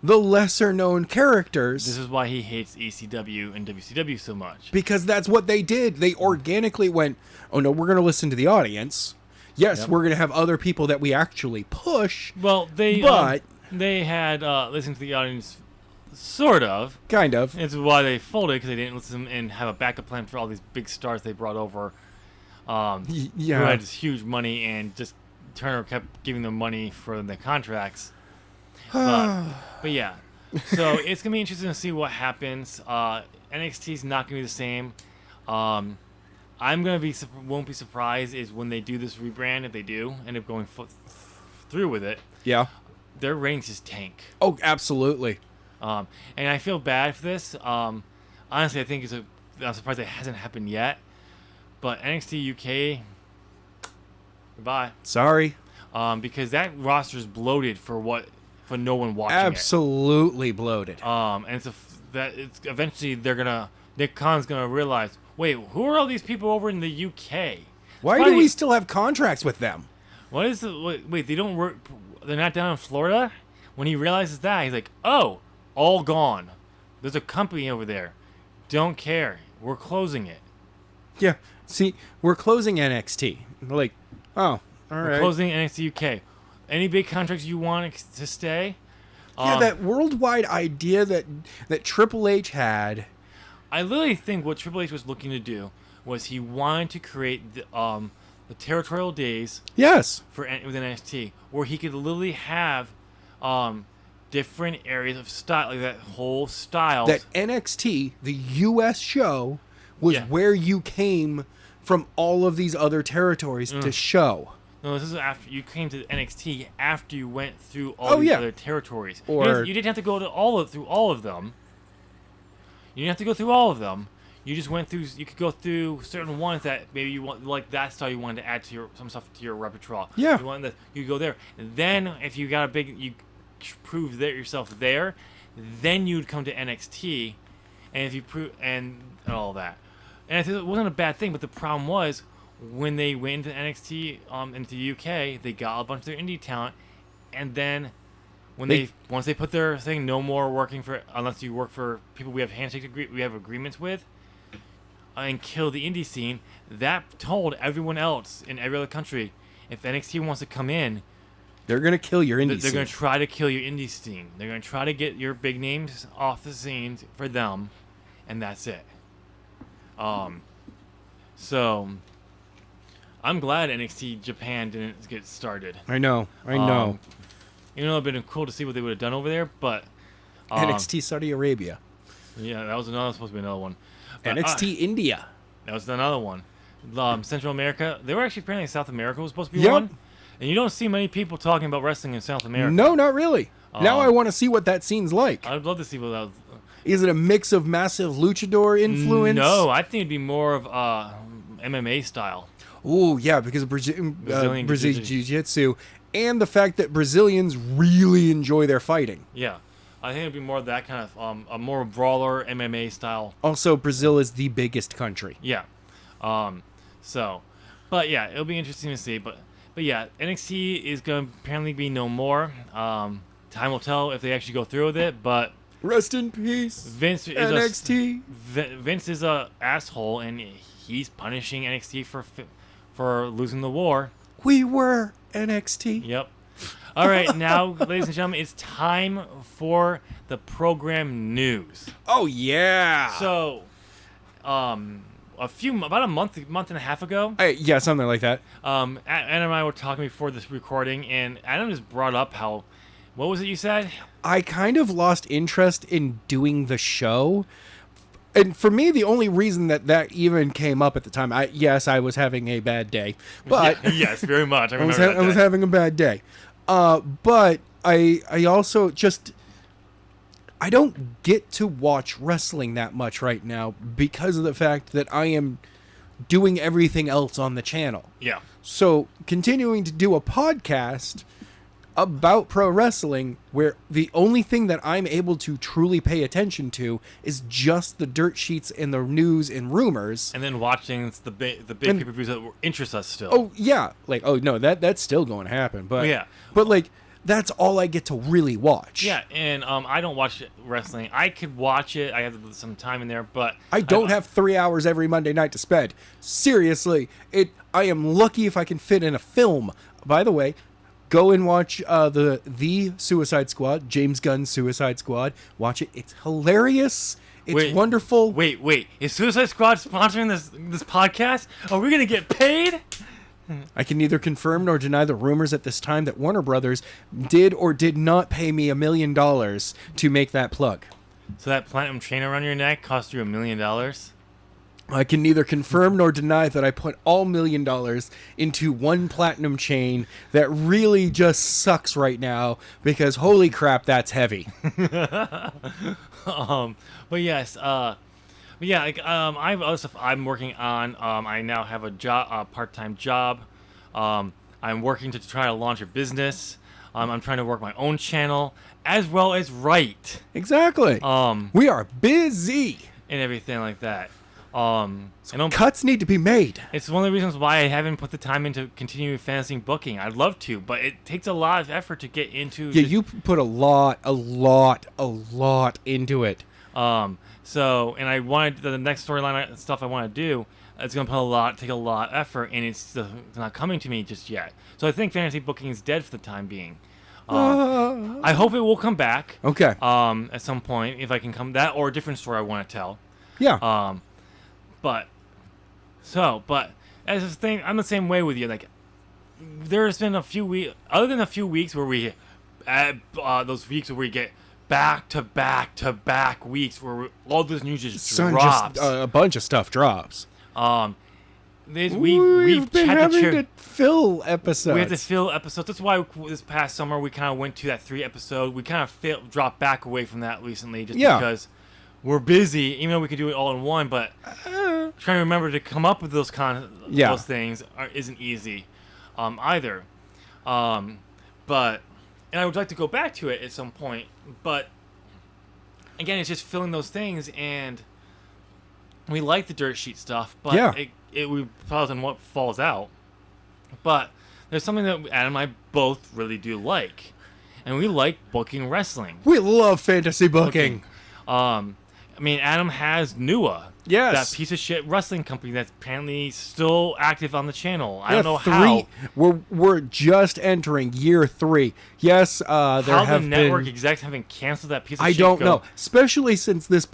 the lesser known characters. This is why he hates ECW and WCW so much. Because that's what they did. They organically went, oh no, we're going to listen to the audience. Yes, we're going to have other people that we actually push. Well, they had listened to the audience, sort of. Kind of. It's why they folded, because they didn't listen and have a backup plan for all these big stars they brought over, who had this huge money, and just Turner kept giving them money for the contracts. But yeah, so it's gonna be interesting to see what happens. NXT's not gonna be the same. I'm won't be surprised is when they do this rebrand, if they do end up going through with it. Yeah. Their ratings just tank. Oh, absolutely. And I feel bad for this. Honestly, I think it's a I'm surprised it hasn't happened yet. But NXT UK, goodbye. Sorry. Because that roster is bloated for no one watching Absolutely bloated. And it's eventually Nick Khan's gonna realize, wait, who are all these people over in the UK? Why do we still have contracts with them? What is wait, they don't work. They're not down in Florida. When he realizes that, he's like, oh, all gone. There's a company over there. Don't care. We're closing it. Yeah. See, we're closing NXT. Like, oh, all right. We're closing NXT UK. Any big contracts you want to stay? Yeah, that worldwide idea that Triple H had. I literally think what Triple H was looking to do was he wanted to create the territorial days. Yes. With NXT, where he could literally have different areas of style, like that whole style. That NXT, the U.S. show, was where you came from all of these other territories to show. No, this is after you came to NXT after you went through all these other territories. Or you didn't have to go to through all of them. You didn't have to go through all of them. You just went through. You could go through certain ones that maybe you want, like that style you wanted to add to some stuff to your repertoire. Yeah. You go there. And then if you got you prove that yourself there, then you'd come to NXT, and if you prove and all that. And I think it wasn't a bad thing, but the problem was when they went into NXT into the UK, they got a bunch of their indie talent, and then once they put their thing, no more working for unless you work for people we have agreements with, and kill the indie scene. That told everyone else in every other country, if NXT wants to come in, they're gonna kill your indie scene. They're gonna try to kill your indie scene. They're gonna try to get your big names off the scene for them, and that's it. So I'm glad NXT Japan didn't get started. I know. Even though it'd been cool to see what they would have done over there, but NXT Saudi Arabia. Yeah, that was supposed to be another one. But, NXT India. That was another one. Central America. They were actually apparently South America was supposed to be one. And you don't see many people talking about wrestling in South America. No, not really. Now I want to see what that scene's like. I'd love to see what that was. Is it a mix of massive luchador influence? No, I think it'd be more of MMA style. Oh, yeah, because of Brazilian Jiu-Jitsu and the fact that Brazilians really enjoy their fighting. Yeah. I think it'd be more of that kind of a more brawler MMA style. Also, Brazil is the biggest country. Yeah. But yeah, it'll be interesting to see. But yeah, NXT is going to apparently be no more. Time will tell if they actually go through with it, but rest in peace, NXT. Vince is a asshole, and he's punishing NXT for losing the war. We were NXT. Yep. All right, now, ladies and gentlemen, it's time for the program news. Oh yeah. So, about a month and a half ago. Yeah, something like that. Adam and I were talking before this recording, and Adam just brought up how. What was it you said? I kind of lost interest in doing the show. And for me, the only reason that even came up at the time, I was having a bad day. But yeah, yes, very much. I was having a bad day. But I also just... I don't get to watch wrestling that much right now because of the fact that I am doing everything else on the channel. Yeah. So continuing to do a podcast about pro wrestling where the only thing that I'm able to truly pay attention to is just the dirt sheets and the news and rumors. And then watching the big pay-per-views that interest us still. Oh, yeah. Like, oh, no, that's still going to happen. But yeah. But, like, that's all I get to really watch. Yeah, and I don't watch wrestling. I could watch it. I have some time in there, but... I don't have 3 hours every Monday night to spend. Seriously, I am lucky if I can fit in a film. By the way, go and watch the Suicide Squad, James Gunn's Suicide Squad. Watch it. It's hilarious. It's wonderful. Wait. Is Suicide Squad sponsoring this podcast? Are we going to get paid? I can neither confirm nor deny the rumors at this time that Warner Brothers did or did not pay me $1 million to make that plug. So that platinum chain around your neck cost you $1 million? I can neither confirm nor deny that I put all $1 million into one platinum chain that really just sucks right now because holy crap, that's heavy. But yes, But yeah, like I have other stuff I'm working on. I now have a job, part-time job. I'm working to try to launch a business. I'm trying to work my own channel as well as write. Exactly. We are busy. And everything like that. Cuts need to be made. It's one of the reasons why I haven't put the time into continuing fantasy booking. I'd love to, but it takes a lot of effort to get into. Yeah, you put a lot into it. So, and I wanted the next storyline stuff I want to do. It's gonna take a lot of effort, and it's not coming to me just yet. So I think fantasy booking is dead for the time being. I hope it will come back. Okay. At some point, if I can come that or a different story I want to tell. Yeah. But as this thing, I'm the same way with you. Like, there's been a few weeks, other than a few weeks where we, those weeks where we get back to back weeks where all this news just drops. A bunch of stuff drops. We've been having to fill episodes. We have to fill episodes. That's why this past summer we kind of went to that 3 episode. We kind of dropped back away from that recently, just because we're busy. Even though we could do it all in one, but trying to remember to come up with those those things isn't easy, either. But and I would like to go back to it at some point, but again, it's just filling those things, and we like the dirt sheet stuff, but we pause on what falls out. But there's something that Adam and I both really do like, and we like booking wrestling. We love fantasy booking. I mean, Adam has NUA. Yes. That piece of shit wrestling company that's apparently still active on the channel. I don't know how. We're just entering year 3. Yes, there have been... How the network execs haven't canceled that piece of shit. I don't know. Especially since this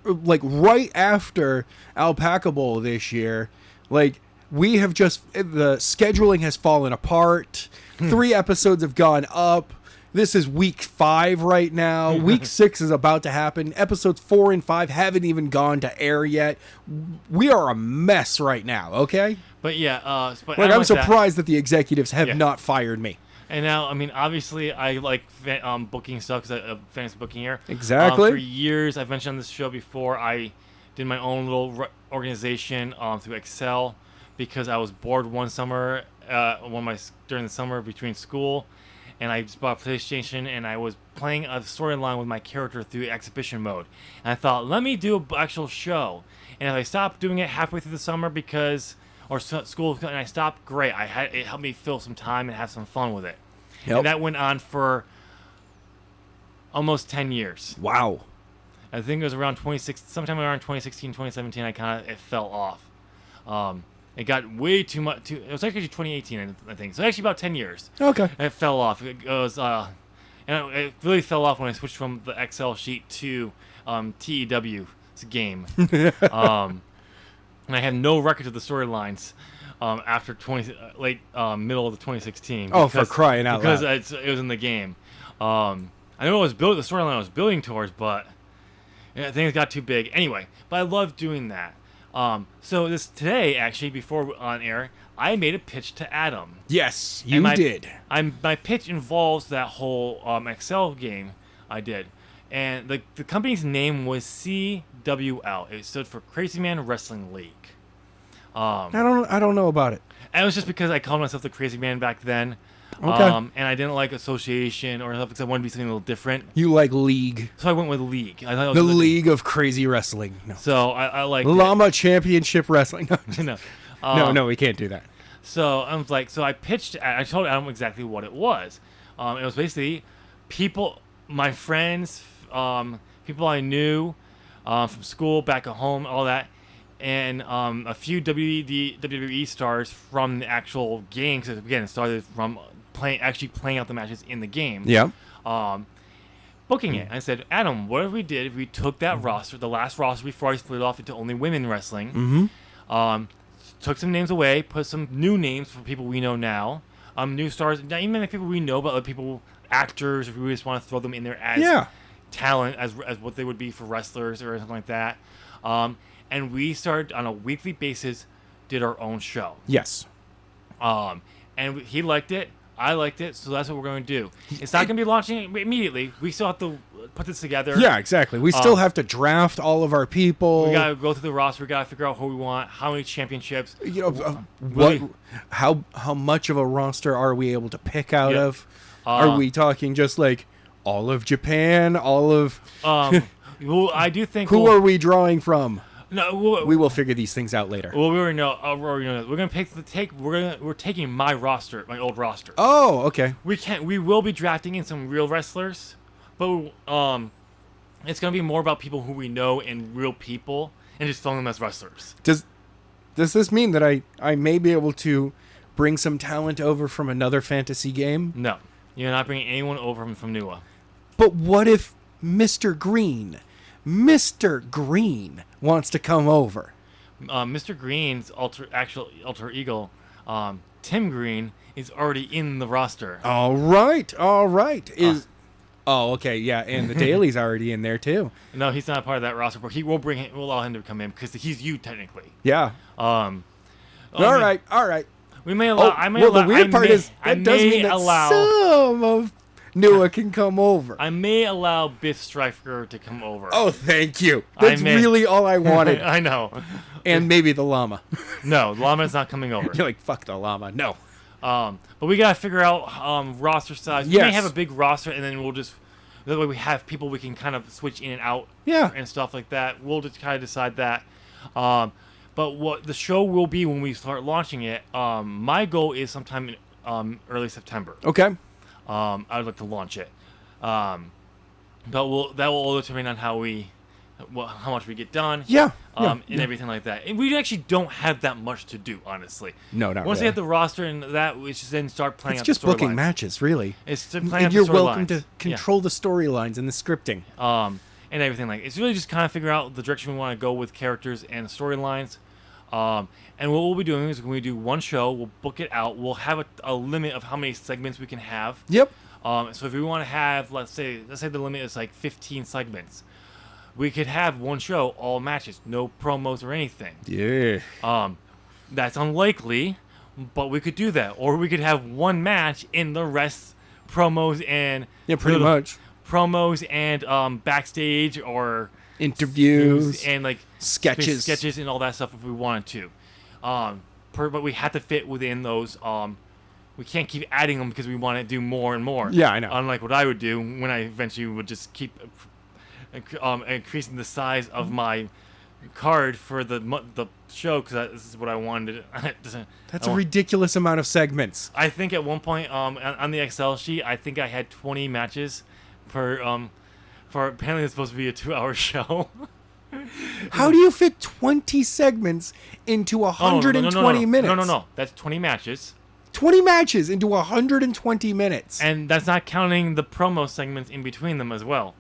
like, right after Alpaca Bowl this year, like, we have just... The scheduling has fallen apart. 3 episodes have gone up. This is week 5 right now. Week 6 is about to happen. Episodes 4 and 5 haven't even gone to air yet. We are a mess right now, okay? But yeah, I'm surprised that the executives have not fired me. And now, I mean, obviously, I like booking stuff because I'm fantasy booking here. Exactly. For years, I've mentioned on this show before, I did my own little organization through Excel because I was bored one summer, during the summer between school. And I just bought a PlayStation, and I was playing a storyline with my character through exhibition mode. And I thought, let me do an actual show. And if I stopped doing it halfway through the summer school, and I stopped, great. It helped me fill some time and have some fun with it. Yep. And that went on for almost 10 years. Wow. I think it was sometime around 2016, 2017, it fell off. It got way too much. It was actually 2018, I think. So actually about 10 years. Okay. And it fell off. It really fell off when I switched from the Excel sheet to TEW's game. And I have no record of the storylines after middle of the 2016. Oh, for crying out loud! Because it was in the game. I know it was the storyline I was building towards, but things got too big. Anyway, but I love doing that. So today, actually, before on air, I made a pitch to Adam. Yes, you did. My pitch involves that whole Excel game I did. And the company's name was CWL. It stood for Crazy Man Wrestling League. I don't know about it. And it was just because I called myself the Crazy Man back then. Okay. And I didn't like association or stuff because I wanted to be something a little different. You like League. So I went with League. I thought it was the League of Crazy Wrestling. No. So I like Llama Championship Wrestling. No. No, we can't do that. So I was like, I pitched. I told Adam exactly what it was. It was basically people, my friends, people I knew from school, back at home, all that, and a few WWE stars from the actual game. Because again, it started from playing out the matches in the game. Yeah. Booking it. I said, Adam, what if we did if we took that roster, the last roster before I split off into only women wrestling, took some names away, put some new names for people we know now, new stars, not even people we know, but other people, actors, if we just want to throw them in there as talent, as what they would be for wrestlers or something like that. And we started on a weekly basis, did our own show. Yes. And he liked it. I liked it, so that's what we're going to do. It's not going to be launching immediately. We still have to put this together. Yeah, exactly. We still have to draft all of our people. We got to go through the roster. We got to figure out who we want, how many championships. How much of a roster are we able to pick out Yep. of? Are we talking just like all of Japan, all of Well, I do think who are we drawing from? No, We will figure these things out later. Well, we already know. We're gonna we're taking my roster, my old roster. Oh, okay. We will be drafting in some real wrestlers, but it's gonna be more about people who we know and real people, and just throwing them as wrestlers. Does this mean that I may be able to bring some talent over from another fantasy game? No, you're not bringing anyone over from NUA. But what if Mr. Green wants to come over? Mr. Green's alter ego, Tim Green, is already in the roster. All right. Oh, okay, yeah, and the Daily's already in there too. No, he's not a part of that roster, but we'll allow him to come in because he's you technically. Yeah. All right. We may allow. The weird part is that does mean that some of NUA can come over. I may allow Biff Stryker to come over. Oh, thank you. That's really all I wanted. I know. And maybe the llama. No, the llama's not coming over. You're like, fuck the llama. No. But we gotta figure out roster size. We may have a big roster, and then we'll just that way we have people we can kind of switch in and out. Yeah. And stuff like that. We'll just kind of decide that. But what the show will be when we start launching it, my goal is sometime in early September. Okay. I would like to launch it. But that will all determine on how much we get done. Yeah. And everything like that. And we actually don't have that much to do, honestly. No, not Once really. we have the roster and that, we just then start playing out It's just the storylines. booking matches, really. It's to playing out You're the storylines. welcome to control the storylines and the scripting. And everything like it's really just kind of figure out the direction we want to go with characters and storylines. And what we'll be doing is when we do one show, we'll book it out. We'll have a limit of how many segments we can have. Yep. So if we want to have, let's say the limit is like 15 segments, we could have one show, all matches, no promos or anything. Yeah. That's unlikely, but we could do that, or we could have one match in the rest promos and Pretty much. promos and backstage or Interviews and like sketches and all that stuff if we wanted to. But we have to fit within those. We can't keep adding them because we want to do more and more. Yeah, I know. Unlike what I would do when I eventually would just keep increasing the size of my card for the show because this is what I wanted. That's a ridiculous amount of segments. I think at one point on the Excel sheet, I think I had 20 matches per. For apparently it's supposed to be a 2-hour show. How do you fit 20 segments into 120 minutes? No. That's 20 matches. 20 matches into 120 minutes. And that's not counting the promo segments in between them as well.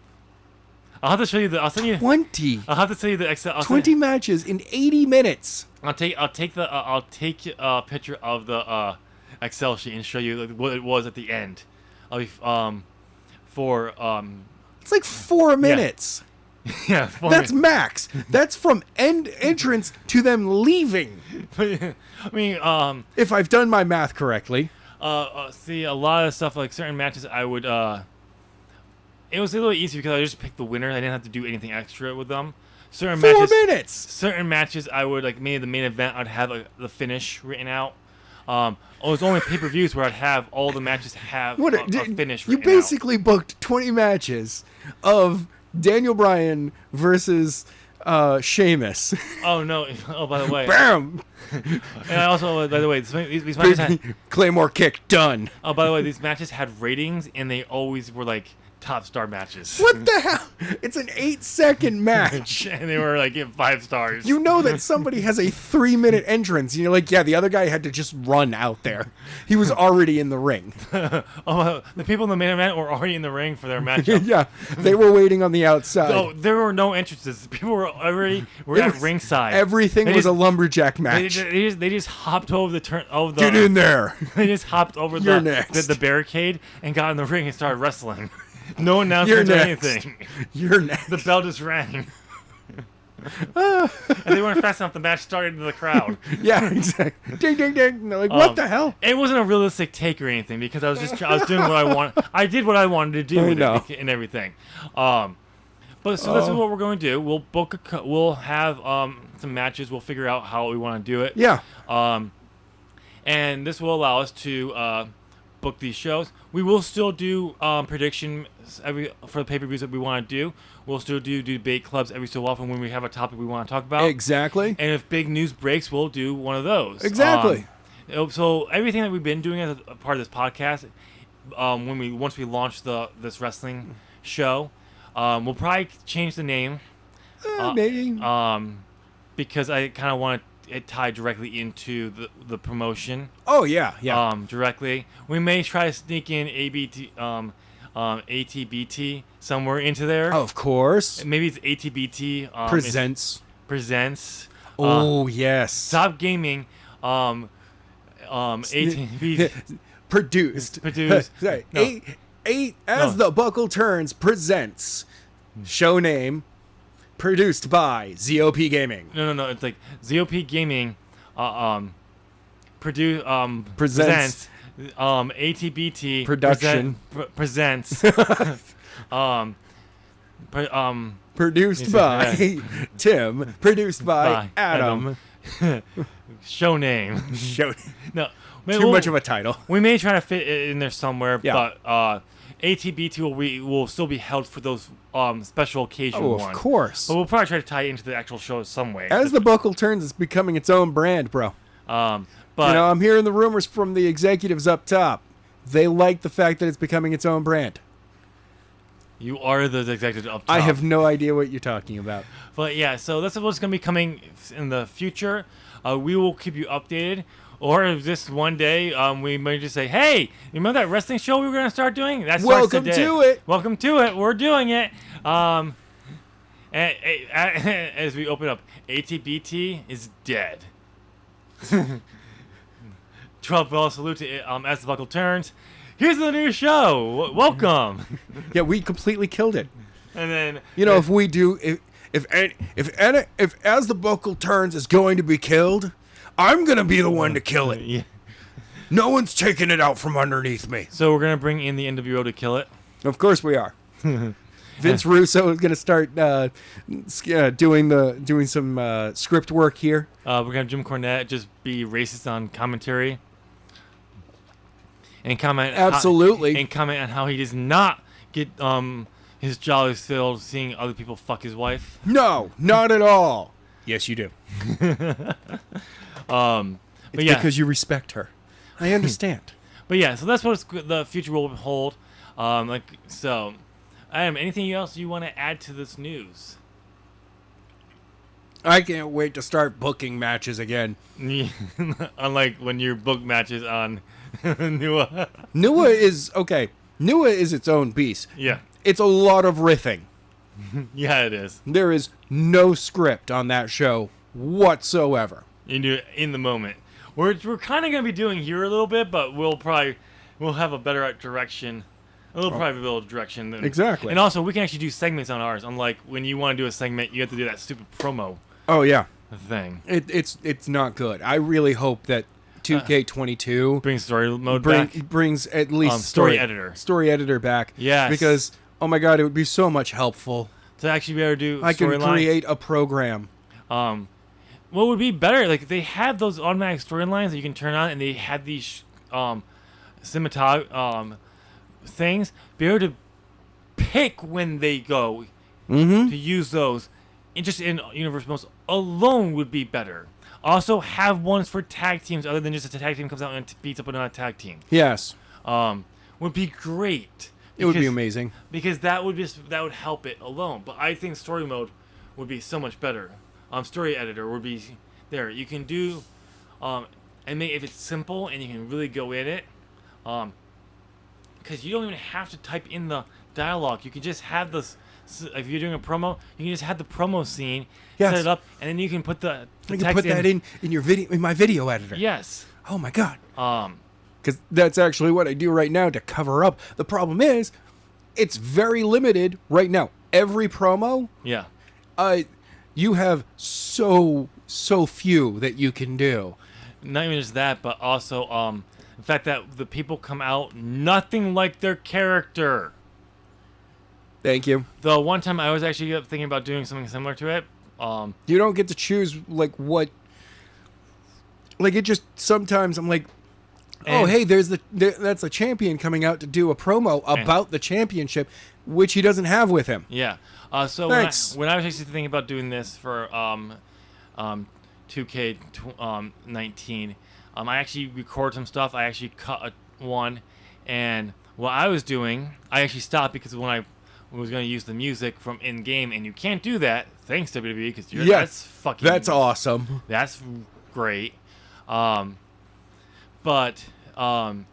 I'll have to show you I'll send you 20. I'll have to send you the Excel. 20 matches in 80 minds. I'll take a picture of the Excel sheet and show you what it was at the end. It's like 4 minutes. Yeah, that's max. That's from entrance to them leaving. I mean, if I've done my math correctly. See, a lot of stuff like certain matches, I would. It was a little easier because I just picked the winner. I didn't have to do anything extra with them. Certain 4 minutes. Certain matches, I would like maybe the main event. I'd have the finish written out. It was only pay-per-views where I'd have all the matches have a finish written out. You basically booked 20 matches of Daniel Bryan versus Sheamus. Oh, no. Oh, by the way. Bam! And I also, by the way, these matches had... Claymore kick, done. Oh, by the way, these matches had ratings, and they always were, like, top star matches. What the hell? It's an 8-second match. And they were, like, 5 stars. You know that somebody has a 3-minute entrance, and you're like, yeah, the other guy had to just run out there. He was already in the ring. The people in the main event were already in the ring for their matchup. Yeah, they were waiting on the outside. Oh, there were no entrances. People were at ringside. Everything was a lumberjack match. They just hopped over the turn. Get in there. They just hopped over the barricade and got in the ring and started wrestling. No announcements or anything. You're next. The bell just rang. And they weren't fast enough. The match started in the crowd. Yeah, exactly. Ding, ding, ding. And they're like, what the hell? It wasn't a realistic take or anything because I was doing what I want. I did what I wanted to do with it and everything. But so this is what we're going to do. We'll we'll have some matches. We'll figure out how we want to do it. Yeah. And this will allow us to book these shows. We will still do predictions for the pay-per-views that we want to do. We'll still do debate clubs every so often when we have a topic we want to talk about. Exactly. And if big news breaks, we'll do one of those. Exactly. So everything that we've been doing as a part of this podcast, once we launch this wrestling show, we'll probably change the name. Maybe. Because I kind of want it tied directly into the promotion. Oh yeah, yeah. Directly. We may try to sneak in ATBT somewhere into there. Of course. Maybe it's ATBT presents. Oh yes. Stop Gaming. ATBT produced. Sorry. No. The Buckle Turns presents. Show name. Produced by ZOP Gaming. No. It's like ZOP Gaming. Presents. ATBT production presents. Produced by Tim. Produced by Adam. Show name. Show. No. Too much of a title. We may try to fit it in there somewhere, yeah. but ATBT will still be held for those special occasion ones. Of course. But we'll probably try to tie it into the actual show some way. As the Buckle Turns, it's becoming its own brand, bro. But I'm hearing the rumors from the executives up top. They like the fact that it's becoming its own brand. You are the executive up top. I have no idea what you're talking about. But yeah, so that's what's going to be coming in the future. We will keep you updated. Or if just one day we may just say, hey, you remember that wrestling show we were going to start doing? That starts today. To it. Welcome to it. We're doing it. And as we open up, ATBT is dead. 12-bell salute to As the Buckle Turns. Here's the new show. Welcome. Yeah, we completely killed it. And then if we do if As the Buckle Turns is going to be killed, I'm going to be the one to kill it. Yeah. No one's taking it out from underneath me. So we're going to bring in the NWO to kill it? Of course we are. Vince Russo is going to start doing some script work here. We're going to have Jim Cornette just be racist on commentary. And comment absolutely. Comment on how he does not get his jollies filled seeing other people fuck his wife. No, not at all. Yes, you do. But yeah, because you respect her. I understand. But yeah, so that's what the future will hold. So, Adam, anything else you want to add to this news? I can't wait to start booking matches again. Unlike when you book matches on NUA. NUA is okay. NUA is its own beast. Yeah, it's a lot of riffing. Yeah, it is. There is no script on that show whatsoever. In the moment, we're kind of gonna be doing here a little bit, but we'll have a better direction. Direction than, exactly. And also, we can actually do segments on ours. Unlike when you want to do a segment, you have to do that stupid promo. Oh yeah, thing. It's not good. I really hope that 2K22 brings story mode back. Brings at least story editor back. Yes. Because oh my god, it would be so much helpful to actually be able to do. I can create a program. What would be better? Like they have those automatic storylines that you can turn on, and they have these cinematography things. Be able to pick when they go to use those. Just in Universe Most alone would be better. Also, have ones for tag teams other than just a tag team comes out and beats up another tag team. Yes. Would be great. It would be amazing. Because that would help it alone. But I think story mode would be so much better. Story editor would be there. You can do, if it's simple and you can really go in it, because you don't even have to type in the dialogue. You can just have this. If you're doing a promo, you can just have the promo scene, set it up, and then you can put the you text can put that in your video in my video editor. Yes. Oh my god. Because that's actually what I do right now to cover up. The problem is, it's very limited right now. Every promo. Yeah. You have so few that you can do. Not even just that, but also the fact that the people come out nothing like their character. Thank you. The one time I was actually thinking about doing something similar to it. You don't get to choose like what. Like it just sometimes I'm like, oh hey, that's a champion coming out to do a promo about the championship, which he doesn't have with him. Yeah. So Thanks. when I was actually thinking about doing this for 2K19, I actually recorded some stuff. I actually cut one, and what I was doing, I actually stopped because when I was going to use the music from in game, and you can't do that. Thanks WWE, because that's awesome. That's great. But when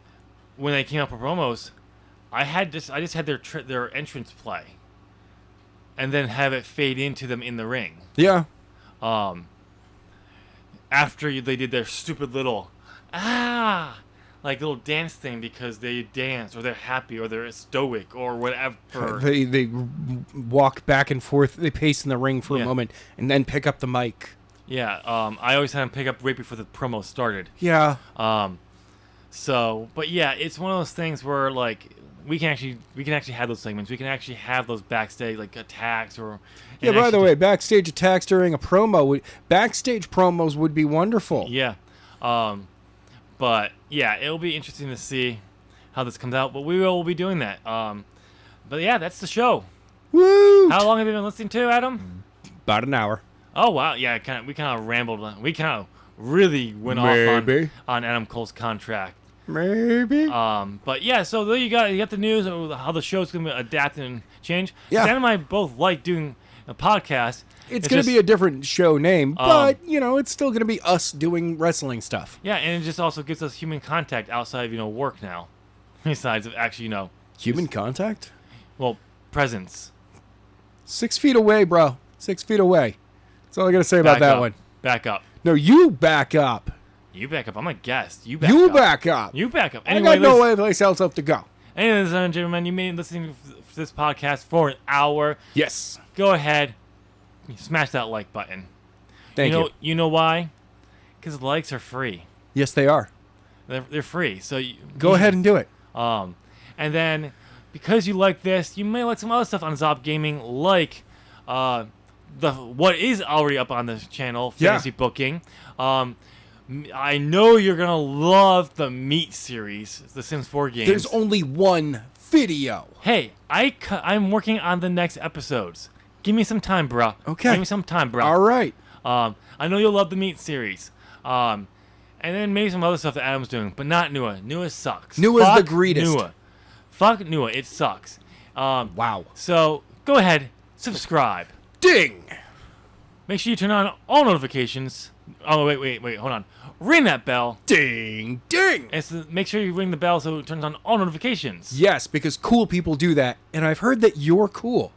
they came up with promos, I just had their entrance play, and then have it fade into them in the ring. Yeah. After they did their stupid little like little dance thing because they dance or they're happy or they're stoic or whatever. They walk back and forth. They pace in the ring for a moment and then pick up the mic. Yeah. I always had them pick up right before the promo started. Yeah. But yeah, it's one of those things where like we can actually have those segments. We can actually have those backstage like attacks or. Yeah. By the way, backstage attacks during a promo backstage promos would be wonderful. Yeah. But yeah, it'll be interesting to see how this comes out. But we will be doing that. But yeah, that's the show. Woo! How long have you been listening to, Adam? About an hour. Oh wow, yeah. We kind of rambled. We kind of really went off on Adam Cole's contract. Maybe. But yeah, so there you got the news of how the show's gonna adapt and change. Yeah. Adam and I both like doing a podcast. It's going to be a different show name, but, it's still going to be us doing wrestling stuff. Yeah, and it just also gives us human contact outside of, work now. Besides of actually, Human contact? Well, presence. 6 feet away, bro. 6 feet away. That's all I got to say about that one. Back up. No, you back up. You back up. I'm a guest. You back You up. back up. You back up. Anyway, I got no place else to go. Anyway, ladies and gentlemen, you may be listening to this podcast for an hour. Yes. Go ahead. Smash that like button. Thank you. You know why? Because likes are free. Yes, they are. They're free. So go ahead and do it. And then because you like this, you may like some other stuff on Zop Gaming, like what is already up on this channel, Fantasy Booking. I know you're gonna love the Meat series, the Sims 4 games. There's only one video. Hey, I'm working on the next episodes. Give me some time, bro. Okay. Give me some time, bro. All right. I know you'll love the Meat series. And then maybe some other stuff that Adam's doing, but not Nua. Nua sucks. Nua's the greatest. Nua. Fuck Nua. It sucks. Wow. So go ahead, subscribe. Ding. Make sure you turn on all notifications. Oh wait, hold on. Ring that bell. Ding, ding. And make sure you ring the bell so it turns on all notifications. Yes, because cool people do that, and I've heard that you're cool.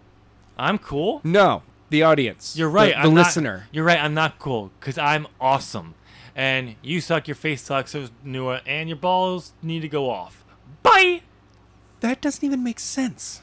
I'm cool? No, the audience. You're right. The listener. You're right. I'm not cool because I'm awesome. And you suck, your face sucks, so Nua, and your balls need to go off. Bye! That doesn't even make sense.